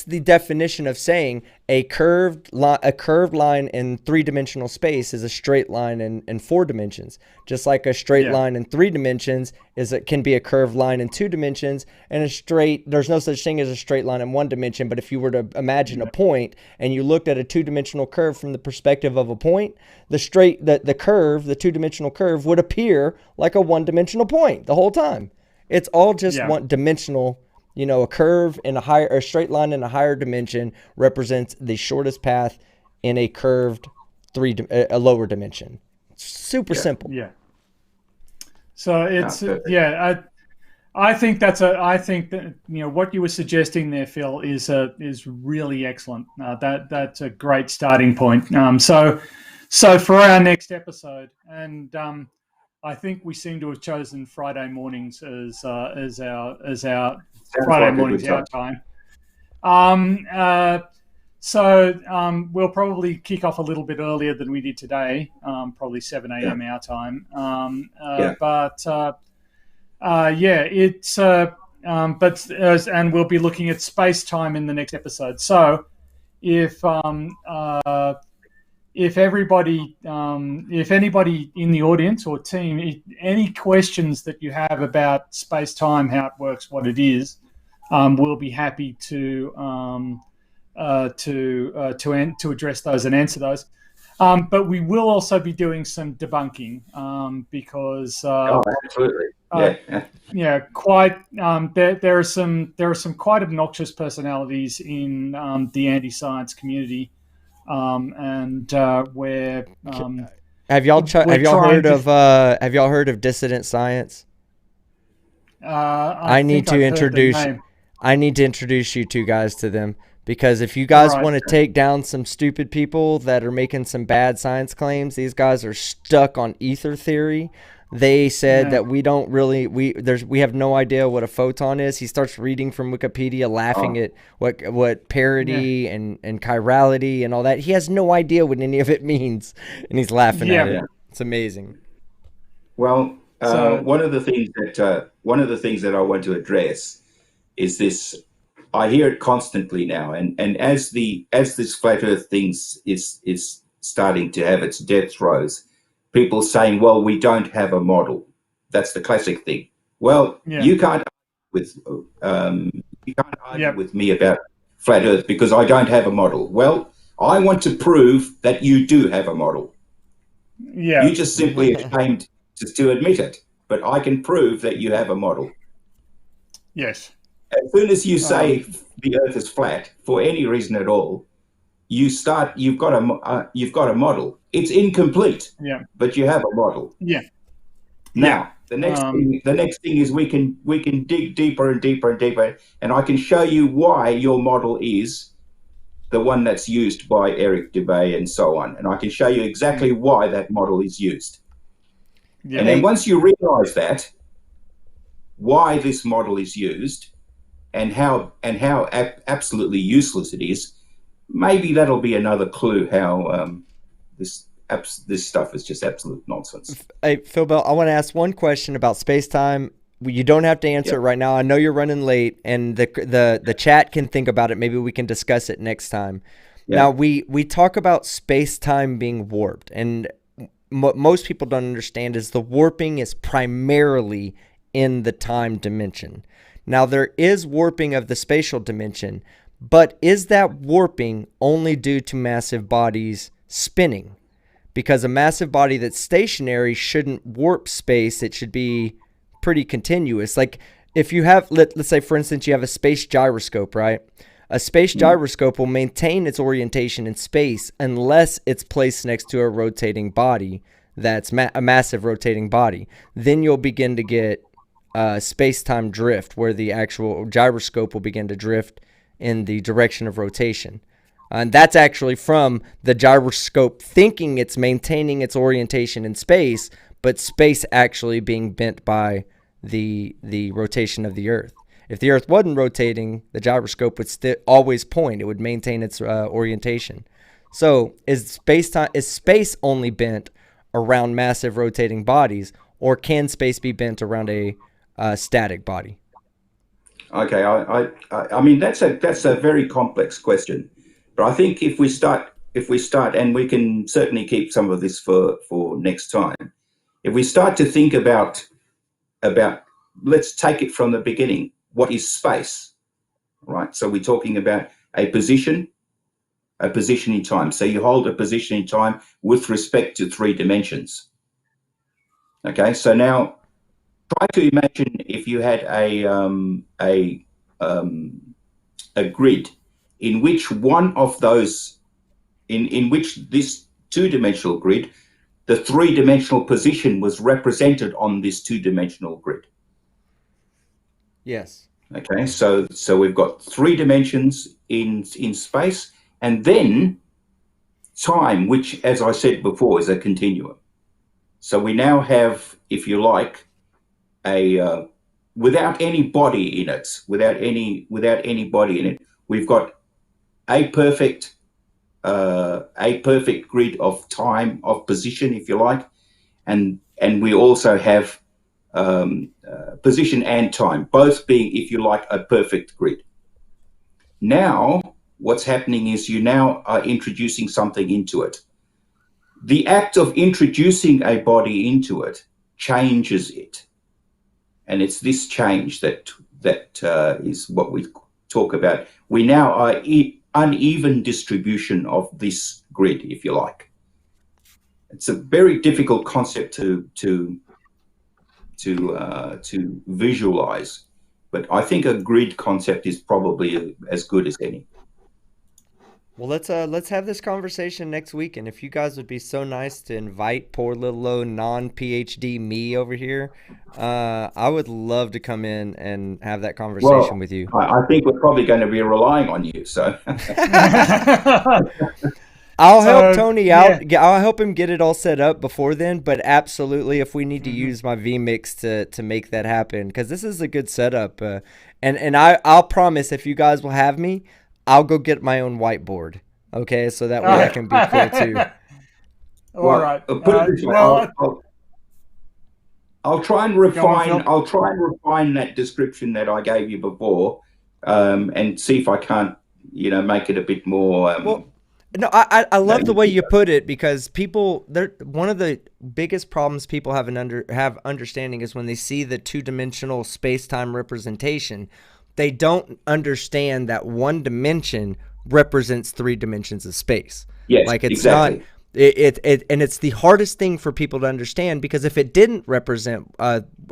the definition of saying a curved line in three-dimensional space is a straight line in 4 dimensions. Just like a straight line in 3 dimensions can be a curved line in 2 dimensions, and there's no such thing as a straight line in 1 dimension. But if you were to imagine a point and you looked at a 2-dimensional curve from the perspective of a point, the 2-dimensional curve would appear like a 1-dimensional point the whole time. It's all just one dimensional. A curve in a straight line in a higher dimension represents the shortest path in a curved a lower dimension. Super simple. Yeah. So it's I think that what you were suggesting there, Phil, is really excellent. That's a great starting point. So for our next episode, and I think we seem to have chosen Friday mornings as our Friday mornings our time. So we'll probably kick off a little bit earlier than we did today, probably 7 a.m. our time. And we'll be looking at space time in the next episode. So if anybody in the audience or team, any questions that you have about space time, how it works, what it is, we'll be happy to address those and answer those. But we will also be doing some debunking because absolutely. Quite. There are some quite obnoxious personalities in the anti-science community. Where have y'all heard of dissident science? I need to introduce you two guys to them, because if you guys want to take down some stupid people that are making some bad science claims, these guys are stuck on ether theory. They said that we don't really we have no idea what a photon is. He starts reading from Wikipedia, laughing at what parity and chirality and all that. He has no idea what any of it means, and he's laughing at it. It's amazing. Well, one of the things that I want to address is this. I hear it constantly now, and as this flat Earth thing is starting to have its death throes, people saying, "Well, we don't have a model." That's the classic thing. Well, you can't argue with me about flat Earth because I don't have a model. Well, I want to prove that you do have a model. Yeah, you just simply ashamed to admit it, but I can prove that you have a model. Yes. As soon as you say the Earth is flat for any reason at all, you've got a model. It's incomplete, but you have a model. Yeah. Now the next thing is we can dig deeper and deeper and deeper, and I can show you why your model is the one that's used by Eric Dubay and so on, and I can show you exactly why that model is used. Yeah. And then once you realize that, why this model is used, and how absolutely useless it is, maybe that'll be another clue how this stuff is just absolute nonsense. Hey, Phil Bell, I want to ask one question about space-time. You don't have to answer it right now. I know you're running late, and the chat can think about it. Maybe we can discuss it next time. Yeah. Now, we talk about space-time being warped, and what most people don't understand is the warping is primarily in the time dimension. Now, there is warping of the spatial dimension, but is that warping only due to massive bodies spinning? Because a massive body that's stationary shouldn't warp space. It should be pretty continuous. Like if you have, let's say, for instance, you have a space gyroscope, right? A space gyroscope will maintain its orientation in space unless it's placed next to a rotating body that's a massive rotating body. Then you'll begin to get space-time drift, where the actual gyroscope will begin to drift in the direction of rotation. And that's actually from the gyroscope thinking it's maintaining its orientation in space, but space actually being bent by the rotation of the Earth. If the Earth wasn't rotating, the gyroscope would always point. It would maintain its orientation. So is space only bent around massive rotating bodies, or can space be bent around a static body? Okay, I mean that's a very complex question, but I think if we start, and we can certainly keep some of this for next time. If we start to think about let's take it from the beginning. What is space, right? So we're talking about a position in time. So you hold a position in time with respect to 3 dimensions. Okay, so now try to imagine if you had a grid in which one of those, in which this 2-dimensional grid, the 3-dimensional position was represented on this 2-dimensional grid. Yes. Okay, so we've got 3 dimensions in space, and then time, which, as I said before, is a continuum. So we now have, if you like, a without any body in it, we've got a perfect grid of time, of position, if you like, and we also have position and time, both being, if you like, a perfect grid. Now, what's happening is you now are introducing something into it. The act of introducing a body into it changes it. And it's this change that is what we talk about. We now are uneven distribution of this grid, if you like. It's a very difficult concept to visualize, but I think a grid concept is probably as good as any. Well, let's have this conversation next week, and if you guys would be so nice to invite poor little old non-PhD me over here, I would love to come in and have that conversation with you. I think we're probably going to be relying on you, so. I'll So, help Tony yeah. out. I'll help him get it all set up before then. But absolutely, if we need to use my vMix to make that happen, because this is a good setup. And I'll promise, if you guys will have me, I'll go get my own whiteboard. Okay, so that way I can be cool too. All Well, right. put it this way. Well, I'll try and go on, refine. Phil. I'll try and refine that description that I gave you before, and see if I can't, make it a bit more. Well, no, I love the way you Yeah. put it, because people, they're one of the biggest problems people have understanding is when they see the two-dimensional space-time representation, they don't understand that one dimension represents three dimensions of space. Yes, Like, it's not exactly. and it's the hardest thing for people to understand, because if it didn't represent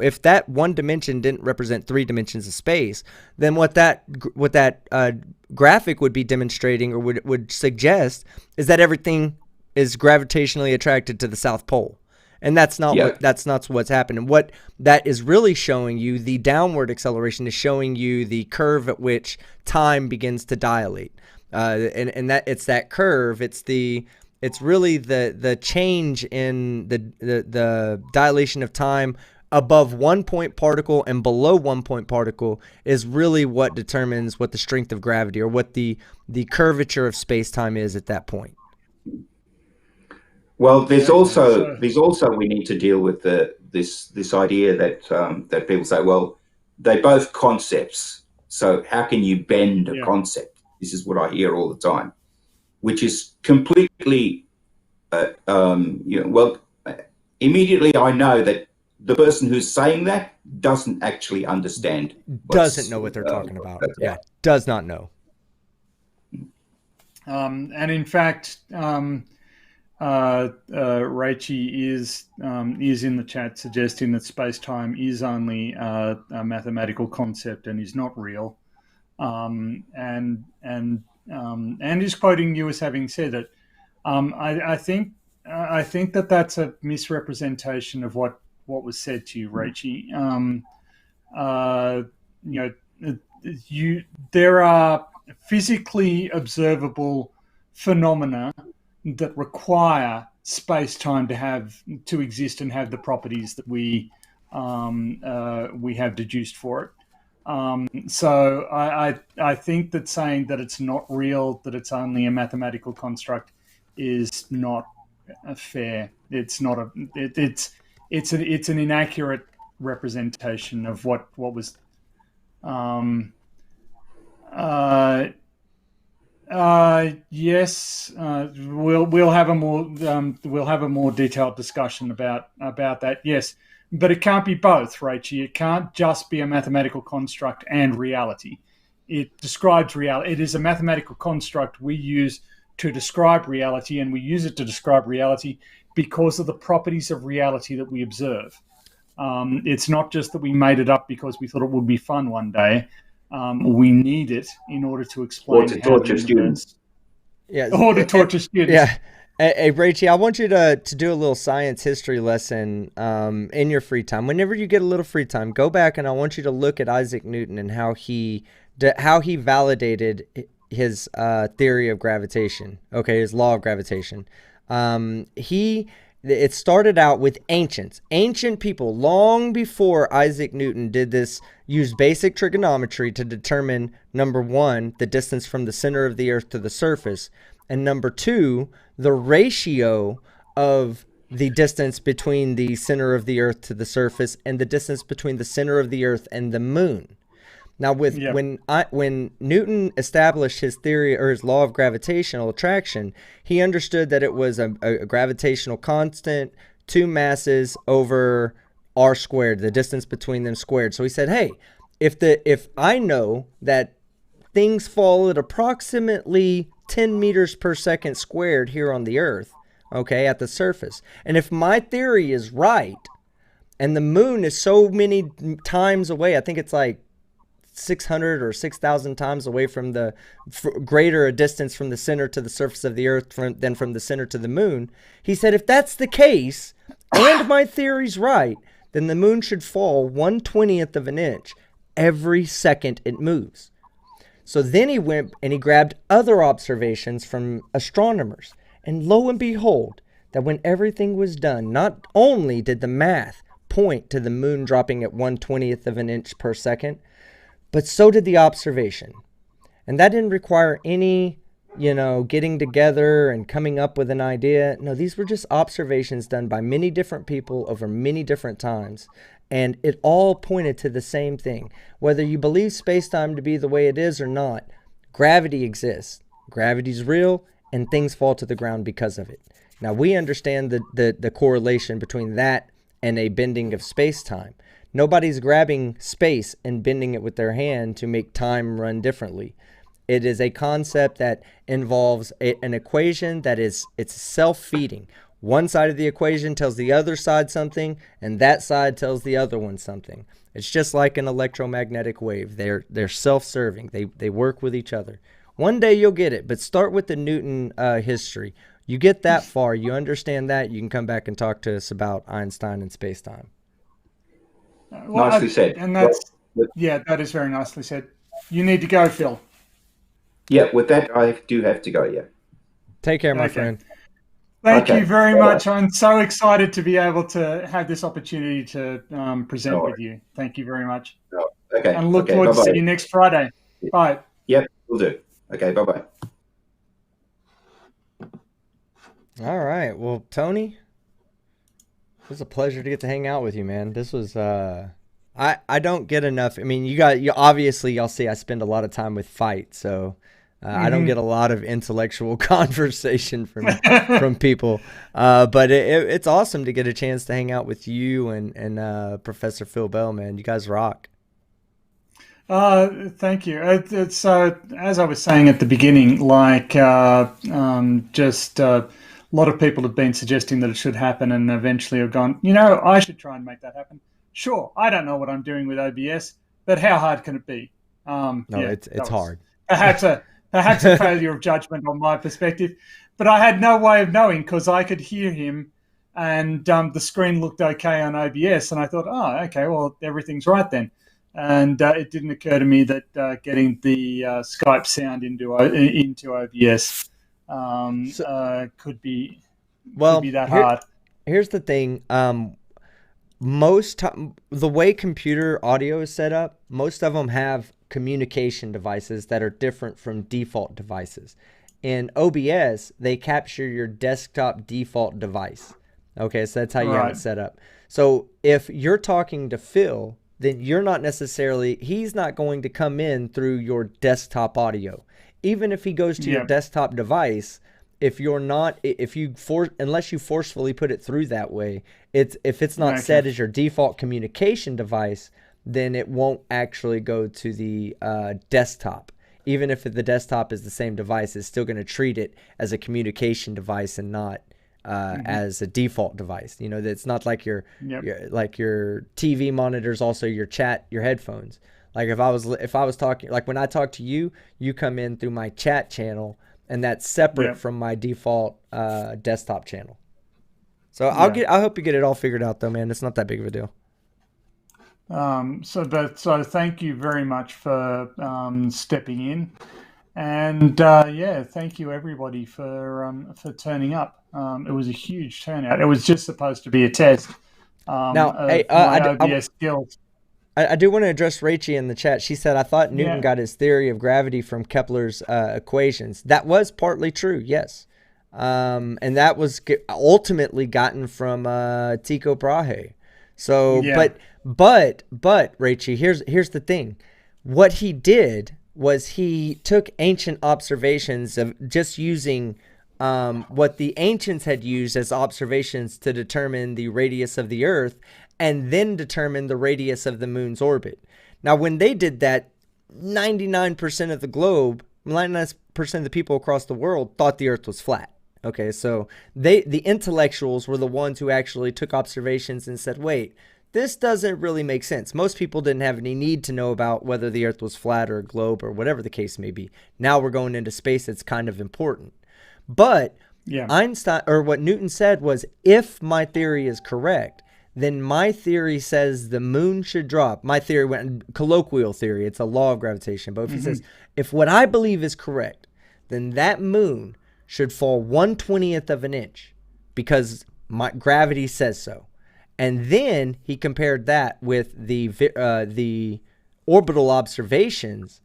if that one dimension didn't represent three dimensions of space, then what that graphic would be demonstrating, or would suggest, is that everything is gravitationally attracted to the South Pole. And that's not Yeah. what's happening. What that is really showing you, the downward acceleration is showing you the curve at which time begins to dilate. And that it's that curve. It's really the change in the dilation of time above 1 point particle and below 1 point particle is really what determines what the strength of gravity, or what the curvature of space-time is at that point. Well, there's Okay, also so we need to deal with this idea that that people say, well, they're both concepts. So how can you bend a yeah. concept? This is what I hear all the time, which is completely, well, immediately I know that the person who's saying that doesn't actually understand. Doesn't know what they're talking about. Yeah, does not know. And in fact, Raichi is in the chat suggesting that space-time is only a mathematical concept and is not real, and is quoting you as having said it. I think that that's a misrepresentation of what was said to you, Raichi. There are physically observable phenomena that require space-time to exist and have the properties that we have deduced for it. So I think that saying that it's not real, that it's only a mathematical construct, is not fair. It's not it's an inaccurate representation of what was. Yes, we'll have a more detailed discussion about that. Yes, but it can't be both, Rachie. It can't just be a mathematical construct and reality. It describes reality. It is a mathematical construct we use to describe reality, and we use it to describe reality because of the properties of reality that we observe. It's not just that we made it up because we thought it would be fun one day. We need it in order to explain or to torture students. Yeah, or to torture students. Yeah. Hey, Rachie, I want you to do a little science history lesson in your free time. Whenever you get a little free time, go back and I want you to look at Isaac Newton and how he validated his theory of gravitation. Okay, his law of gravitation. It started out with ancient people, long before Isaac Newton did this, used basic trigonometry to determine, number one, the distance from the center of the earth to the surface, and number two, the ratio of the distance between the center of the earth to the surface and the distance between the center of the earth and the moon. Now, when Newton established his theory, or his law of gravitational attraction, he understood that it was a gravitational constant, two masses over r squared, the distance between them squared. So he said, hey, if I know that things fall at approximately 10 meters per second squared here on the Earth, okay, at the surface, and if my theory is right, and the moon is so many times away, I think it's like 600 or 6,000 times away from the greater a distance from the center to the surface of the earth than from the center to the moon. He said, if that's the case, and my theory's right, then the moon should fall 1/20th of an inch every second it moves. So then he went and he grabbed other observations from astronomers. And lo and behold, that when everything was done, not only did the math point to the moon dropping at 1/20th of an inch per second, but so did the observation. And that didn't require any, getting together and coming up with an idea. No, these were just observations done by many different people over many different times. And it all pointed to the same thing. Whether you believe space-time to be the way it is or not, gravity exists. Gravity's real, and things fall to the ground because of it. Now, we understand the correlation between that and a bending of space-time. Nobody's grabbing space and bending it with their hand to make time run differently. It is a concept that involves an equation that it's self-feeding. One side of the equation tells the other side something, and that side tells the other one something. It's just like an electromagnetic wave. They're self-serving. They work with each other. One day you'll get it, but start with the Newton history. You get that far, you understand that, you can come back and talk to us about Einstein and space-time. Nicely said. And that is very nicely said. You need to go, Phil. Yeah, with that, I do have to go, yeah. Take care, my friend. Thank you very much. I'm so excited to be able to have this opportunity to present with you. Thank you very much. Okay. And look forward to seeing you next Friday. Bye. Yep, we'll do. Okay, bye-bye. All right. Well, Tony, it was a pleasure to get to hang out with you, man. This was I don't get enough. I mean, obviously y'all see I spend a lot of time with Fight, so I don't get a lot of intellectual conversation from people. But it's awesome to get a chance to hang out with you and Professor Phil Bell, man. You guys rock. Thank you. It's as I was saying at the beginning, like just a lot of people have been suggesting that it should happen, and eventually have gone, I should try and make that happen. Sure, I don't know what I'm doing with OBS, but how hard can it be? It's hard. Perhaps a failure of judgment on my perspective, but I had no way of knowing because I could hear him, and the screen looked okay on OBS, and I thought, okay, well, everything's right then. And it didn't occur to me that getting the Skype sound into OBS could be that hard. Here's the thing. The way computer audio is set up, most of them have communication devices that are different from default devices. In OBS, they capture your desktop default device. Okay, so that's how you have it set up. So if you're talking to Phil, then he's not going to come in through your desktop audio. Even if he goes to your desktop device, unless you forcefully put it through that way, if it's not set as your default communication device, then it won't actually go to the desktop. Even if the desktop is the same device, it's still going to treat it as a communication device and not as a default device. That's not like your TV monitors, also your headphones. Like if I was talking, like when I talk to you, you come in through my chat channel, and that's separate from my default desktop channel. So I hope you get it all figured out though, man. It's not that big of a deal. So thank you very much for stepping in, and thank you everybody for turning up. It was a huge turnout. It was just supposed to be a test. OBS skills. I do want to address Rachie in the chat. She said, I thought Newton got his theory of gravity from Kepler's equations. That was partly true, yes. And that was ultimately gotten from Tycho Brahe. So, but Rachie, here's the thing. What he did was he took ancient observations of just using what the ancients had used as observations to determine the radius of the Earth, and then determine the radius of the moon's orbit. Now, when they did that, 99% of the globe, 99% of the people across the world thought the Earth was flat. Okay, so the intellectuals were the ones who actually took observations and said, wait, this doesn't really make sense. Most people didn't have any need to know about whether the Earth was flat or a globe or whatever the case may be. Now we're going into space, it's kind of important. But Einstein, or what Newton said was, if my theory is correct, then my theory says the moon should drop. My theory went colloquial theory. It's a law of gravitation. But if he says, if what I believe is correct, then that moon should fall 1/20th of an inch because gravity says so. And then he compared that with the orbital observations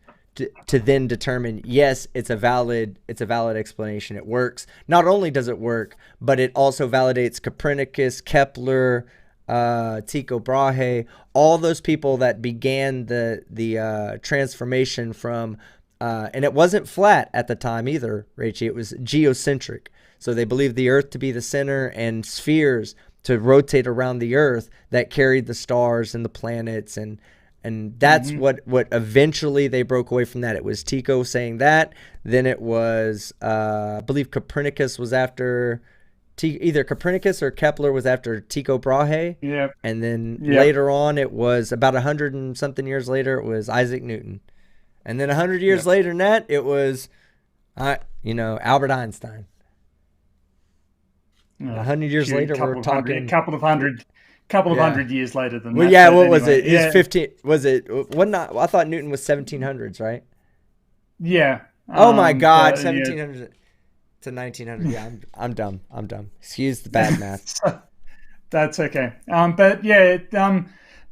to then determine, yes, it's a valid explanation. It works. Not only does it work, but it also validates Copernicus, Kepler, Tycho Brahe, all those people that began the transformation from, and it wasn't flat at the time either, Rachie. It was geocentric. So they believed the Earth to be the center and spheres to rotate around the Earth that carried the stars and the planets, and that's what eventually they broke away from that. It was Tycho saying that. Then it was, I believe Copernicus was after, either Copernicus or Kepler was after Tycho Brahe. Yeah. And then later on, it was about 100 and something years later, it was Isaac Newton. And then 100 years later than that, it was, Albert Einstein. 100 years later, we're talking a couple of hundred years later than that. Well, yeah, what was it? It's 15. Was it? What not? I thought Newton was 1700s, right? Yeah. Oh my God, 1700 to 1900. Yeah, I'm dumb. Excuse the bad math. That's okay. But yeah,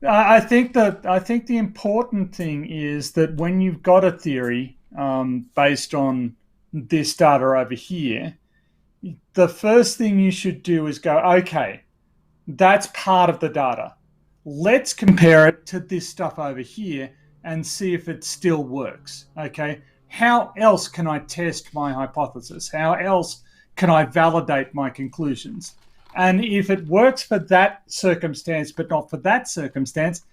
I think the important thing is that when you've got a theory based on this data over here, the first thing you should do is go, okay, that's part of the data. Let's compare it to this stuff over here and see if it still works. Okay, how else can I test my hypothesis? How else can I validate my conclusions? And if it works for that circumstance but not for that circumstance,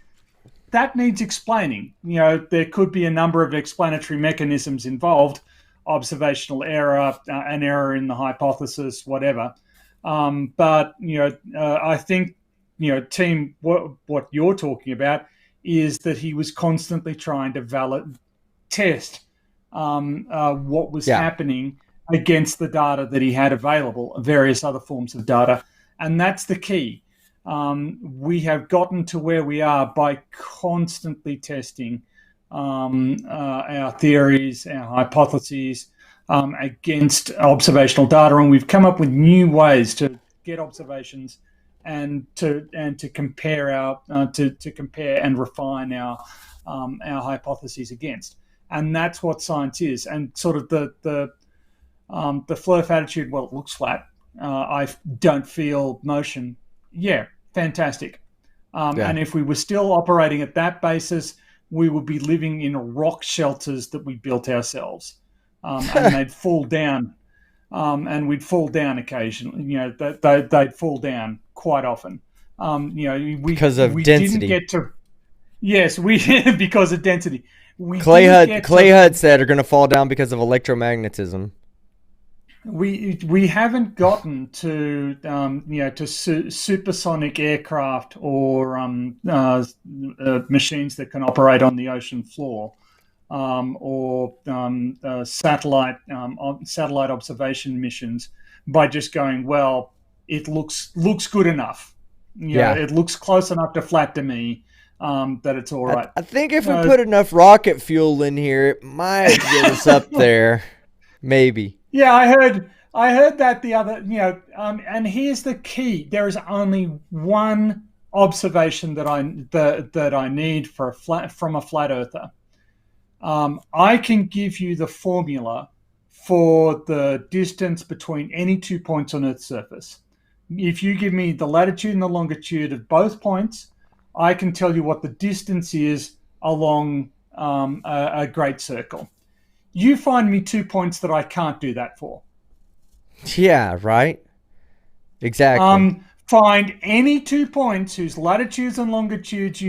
that needs explaining. There could be a number of explanatory mechanisms involved: observational error, an error in the hypothesis, whatever. But I think team, what you're talking about is that he was constantly trying to test what was happening against the data that he had available, various other forms of data, and that's the key. We have gotten to where we are by constantly testing our theories, our hypotheses against observational data, and we've come up with new ways to get observations and to compare to compare and refine our hypotheses against, and that's what science is. And sort of the Flerf attitude. Well, it looks flat. I don't feel motion. Yeah, fantastic. And if we were still operating at that basis, we would be living in rock shelters that we built ourselves, and they'd fall down, and we'd fall down occasionally. They'd fall down quite often. Because of density. Didn't get to. Yes, because of density. Clay huts that are going to fall down because of electromagnetism. We haven't gotten to supersonic aircraft or machines that can operate on the ocean floor, or satellite observation missions by just going, well, it looks good enough. It looks close enough to flat to me that it's all right. I think if we put enough rocket fuel in here, it might get us up there. Maybe. Yeah, I heard that the other, and here's the key: there is only one observation that I need from a flat earther. I can give you the formula for the distance between any 2 points on Earth's surface. If you give me the latitude and the longitude of both points, I can tell you what the distance is along a great circle. You find me 2 points that I can't do that for. Yeah, right. Exactly. Find any 2 points whose latitudes and longitudes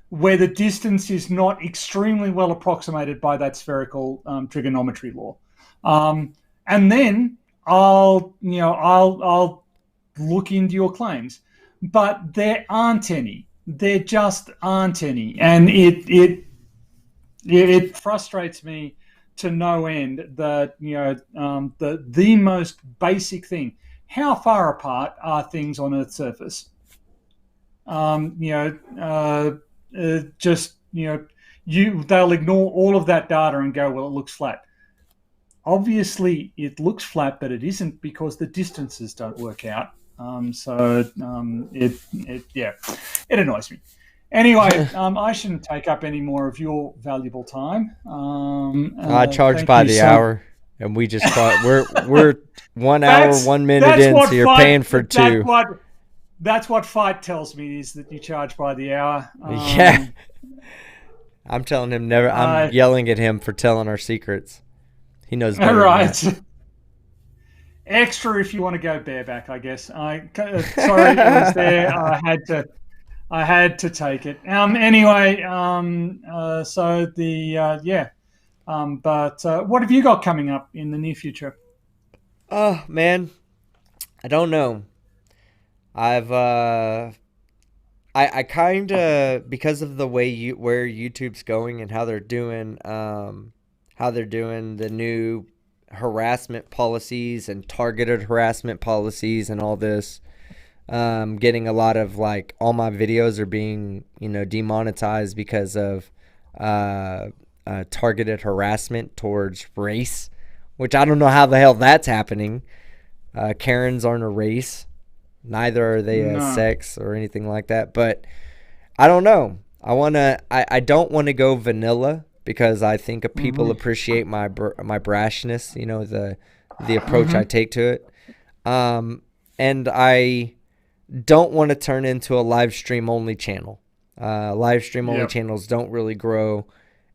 where the distance is not extremely well approximated by that spherical trigonometry law, and then I'll look into your claims. But there aren't any. There just aren't any, and it frustrates me to no end that the most basic thing: how far apart are things on Earth's surface? They'll ignore all of that data and go, well, it looks flat. obviously it looks flat, but it isn't because the distances don't work out. It annoys me. Anyway, I shouldn't take up any more of your valuable time. I charge Thank by you the so. hour, and we just caught. We're 1 hour, That's 1 minute that's in, what so you're fight. paying for That's two. what that's what fight tells me is that you charge by the hour. Yeah, I'm telling him never. I'm Uh, yelling at him for telling our secrets. He knows all better than that. right. Extra if you want to go bareback, I guess. Sorry, it was there. I had to take it. Anyway, so the yeah. But what have you got coming up in the near future? Oh man, I don't know. I've I kind of, because of the way where YouTube's going and how they're doing the new harassment policies and targeted harassment policies and all this, getting a lot of, like, all my videos are being, demonetized because of targeted harassment towards race, which I don't know how the hell that's happening. Karens aren't a race. Neither are they a No. sex or anything like that. But I don't know. I don't want to go vanilla because I think people appreciate my brashness, the approach I take to it. And I don't want to turn into a live stream only channel. Live stream only Yep. channels don't really grow.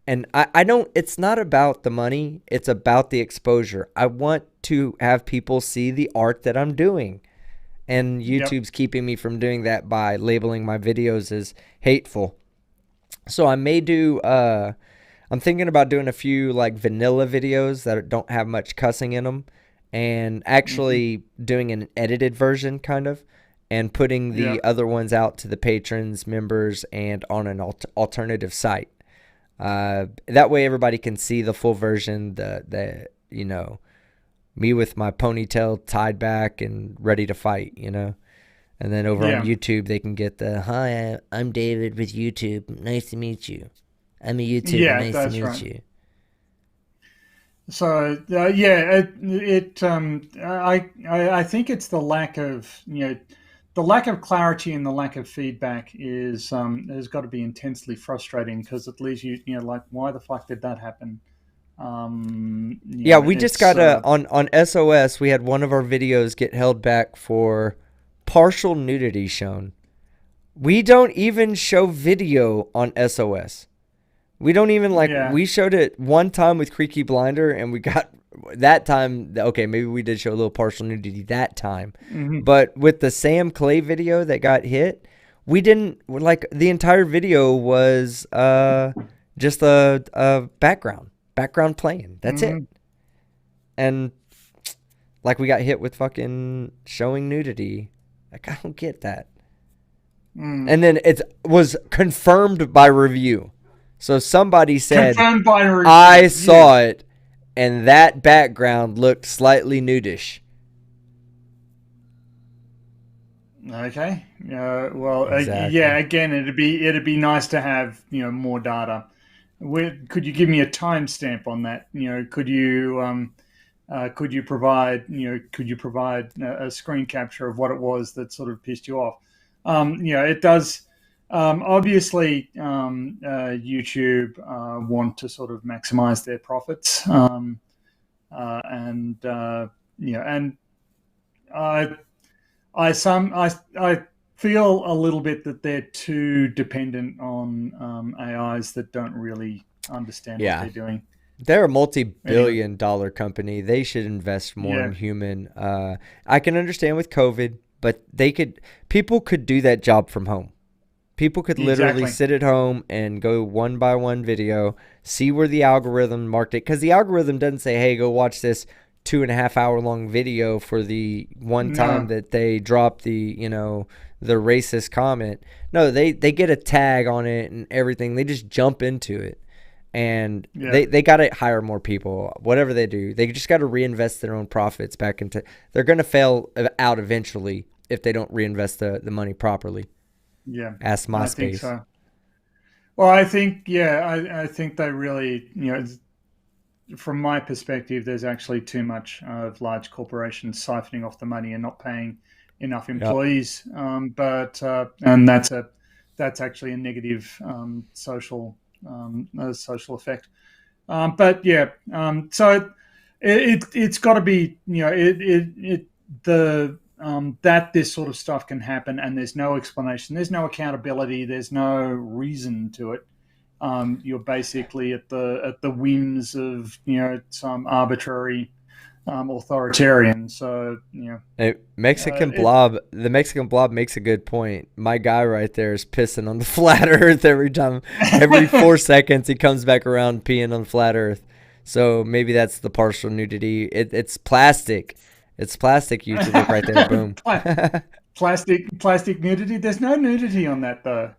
And I don't, it's not about the money. It's about the exposure. I want to have people see the art that I'm doing. And Yep. YouTube's keeping me from doing that by labeling my videos as hateful. So I may do, I'm thinking about doing a few, like, vanilla videos that don't have much cussing in them, and actually doing an edited version, kind of, and putting the Yep. other ones out to the patrons, members, and on an alternative site. That way everybody can see the full version, me with my ponytail tied back and ready to fight, and then over Yeah. on YouTube they can get the, hi, I'm David with YouTube, nice to meet you, I'm a YouTuber, Yeah, nice to that's meet right. you. So I think it's the lack of clarity and the lack of feedback is has got to be intensely frustrating, because it leaves you like, why the fuck did that happen? Yeah, we just It's got on SOS, we had one of our videos get held back for partial nudity shown. We don't even show video on SOS. We don't even, like, Yeah. we showed it one time with Creaky Blinder, and we got that time. Okay, maybe we did show a little partial nudity that time. But with the Sam Clay video that got hit, we didn't, like, the entire video was just a background playing. That's it. And, like, we got hit with fucking showing nudity. Like, I don't get that. And then it was confirmed by review. So somebody said, Confirmed by review. I saw it, and that background looked slightly nudish. Okay. Well, Exactly. yeah. Again, it'd be nice to have more data. Could you give me a timestamp on that? Could you provide a screen capture of what it was that sort of pissed you off? It does. Obviously, YouTube want to sort of maximize their profits, and I feel a little bit that they're too dependent on AIs that don't really understand what they're doing. They're a multi-billion-dollar company. They should invest more in human. I can understand with COVID, but people could do that job from home. People could literally sit at home and go one by one video, see where the algorithm marked it. Because the algorithm doesn't say, hey, go watch this 2.5 hour long video for the one time that they drop the racist comment. No, they get a tag on it and everything. They just jump into it. And they got to hire more people. Whatever they do, they just got to reinvest their own profits back into. They're going to fail out eventually if they don't reinvest the money properly. Yeah. Ask MySpace. I think so. Well, I think I think they really from my perspective, there's actually too much of large corporations siphoning off the money and not paying enough Yep. employees. And that's actually a negative social effect. But yeah, so it's got to be, that this sort of stuff can happen, and there's no explanation, there's no accountability, there's no reason to it. You're basically at the whims of some arbitrary authoritarian. So The Mexican blob makes a good point. My guy right there is pissing on the flat Earth every time. Every 4 seconds, he comes back around peeing on flat Earth. So maybe that's the partial nudity. It's plastic. It's plastic. You look right there. Boom. plastic nudity. There's no nudity on that though.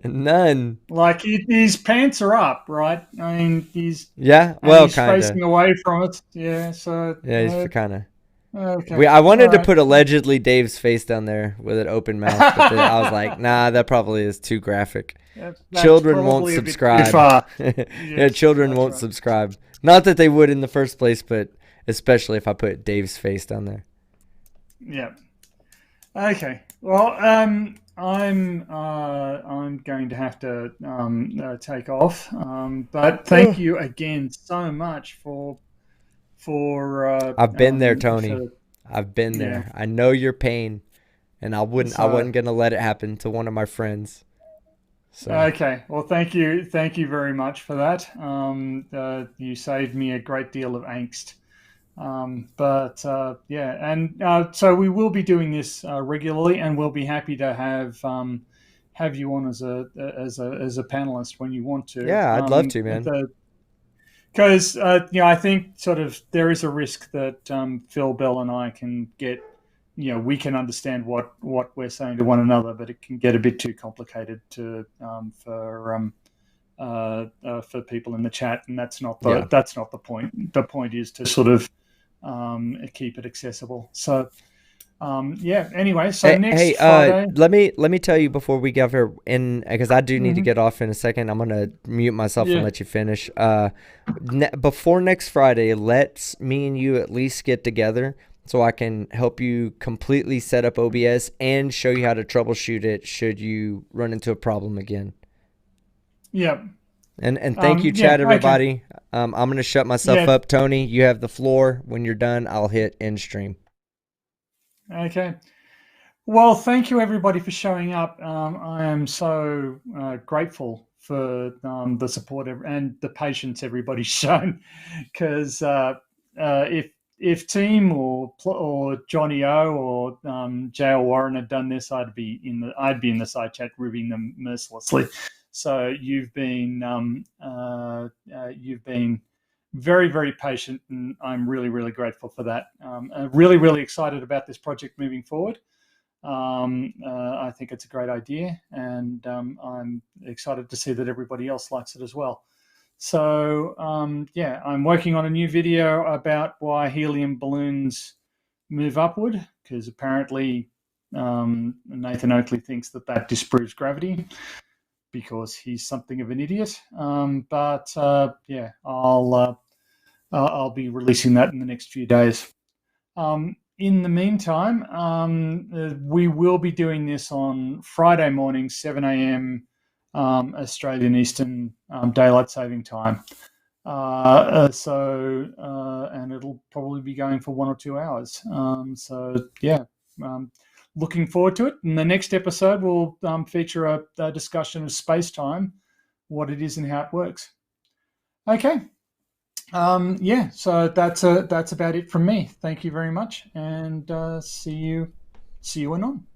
None. Like his pants are up, right? I mean, he's kind facing away from it. Yeah, so yeah, he's kind of. Okay. I wanted to put allegedly Dave's face down there with an open mouth, but then I was like, nah, that probably is too graphic. Children won't subscribe. Yes, children won't subscribe. Not that they would in the first place, but especially if I put Dave's face down there. Yeah. Okay. Well, I'm going to have to take off. But thank you again so much for. I've been there, Tony. I've been there. I know your pain, and I wasn't gonna let it happen to one of my friends. So. Okay. Well, thank you very much for that. You saved me a great deal of angst. So we will be doing this regularly, and we'll be happy to have you on as a panelist when you want to. Yeah, I'd love to, man. Because I think sort of there is a risk that Phil Bell and I can get, we can understand what we're saying to one another, but it can get a bit too complicated for people in the chat, and that's not the point. The point is to sort of keep it accessible. So. Anyway, so next Friday. Let me tell you before we get here, because I do need to get off in a second. I'm gonna mute myself and let you finish. Before next Friday, let's me and you at least get together so I can help you completely set up OBS and show you how to troubleshoot it should you run into a problem again. Yeah. And thank you, chat, everybody. I'm gonna shut myself up. Tony, you have the floor. When you're done, I'll hit end stream. Okay. Well, thank you everybody for showing up. I am so grateful for the support and the patience everybody's shown. Because if Team or Johnny O or JL Warren had done this, I'd be in the side chat ribbing them mercilessly. So you've been very, very patient, and I'm really, really grateful for that. I'm really, really excited about this project moving forward. I think it's a great idea, and I'm excited to see that everybody else likes it as well. So, I'm working on a new video about why helium balloons move upward, because apparently Nathan Oakley thinks that disproves gravity, because he's something of an idiot. I'll be releasing that in the next few days. In the meantime, we will be doing this on Friday morning, 7 a.m. Australian Eastern Daylight Saving Time. And it'll probably be going for 1 or 2 hours. Looking forward to it. And the next episode will feature a discussion of space-time, what it is and how it works. Okay. So that's about it from me. Thank you very much, and see you anon.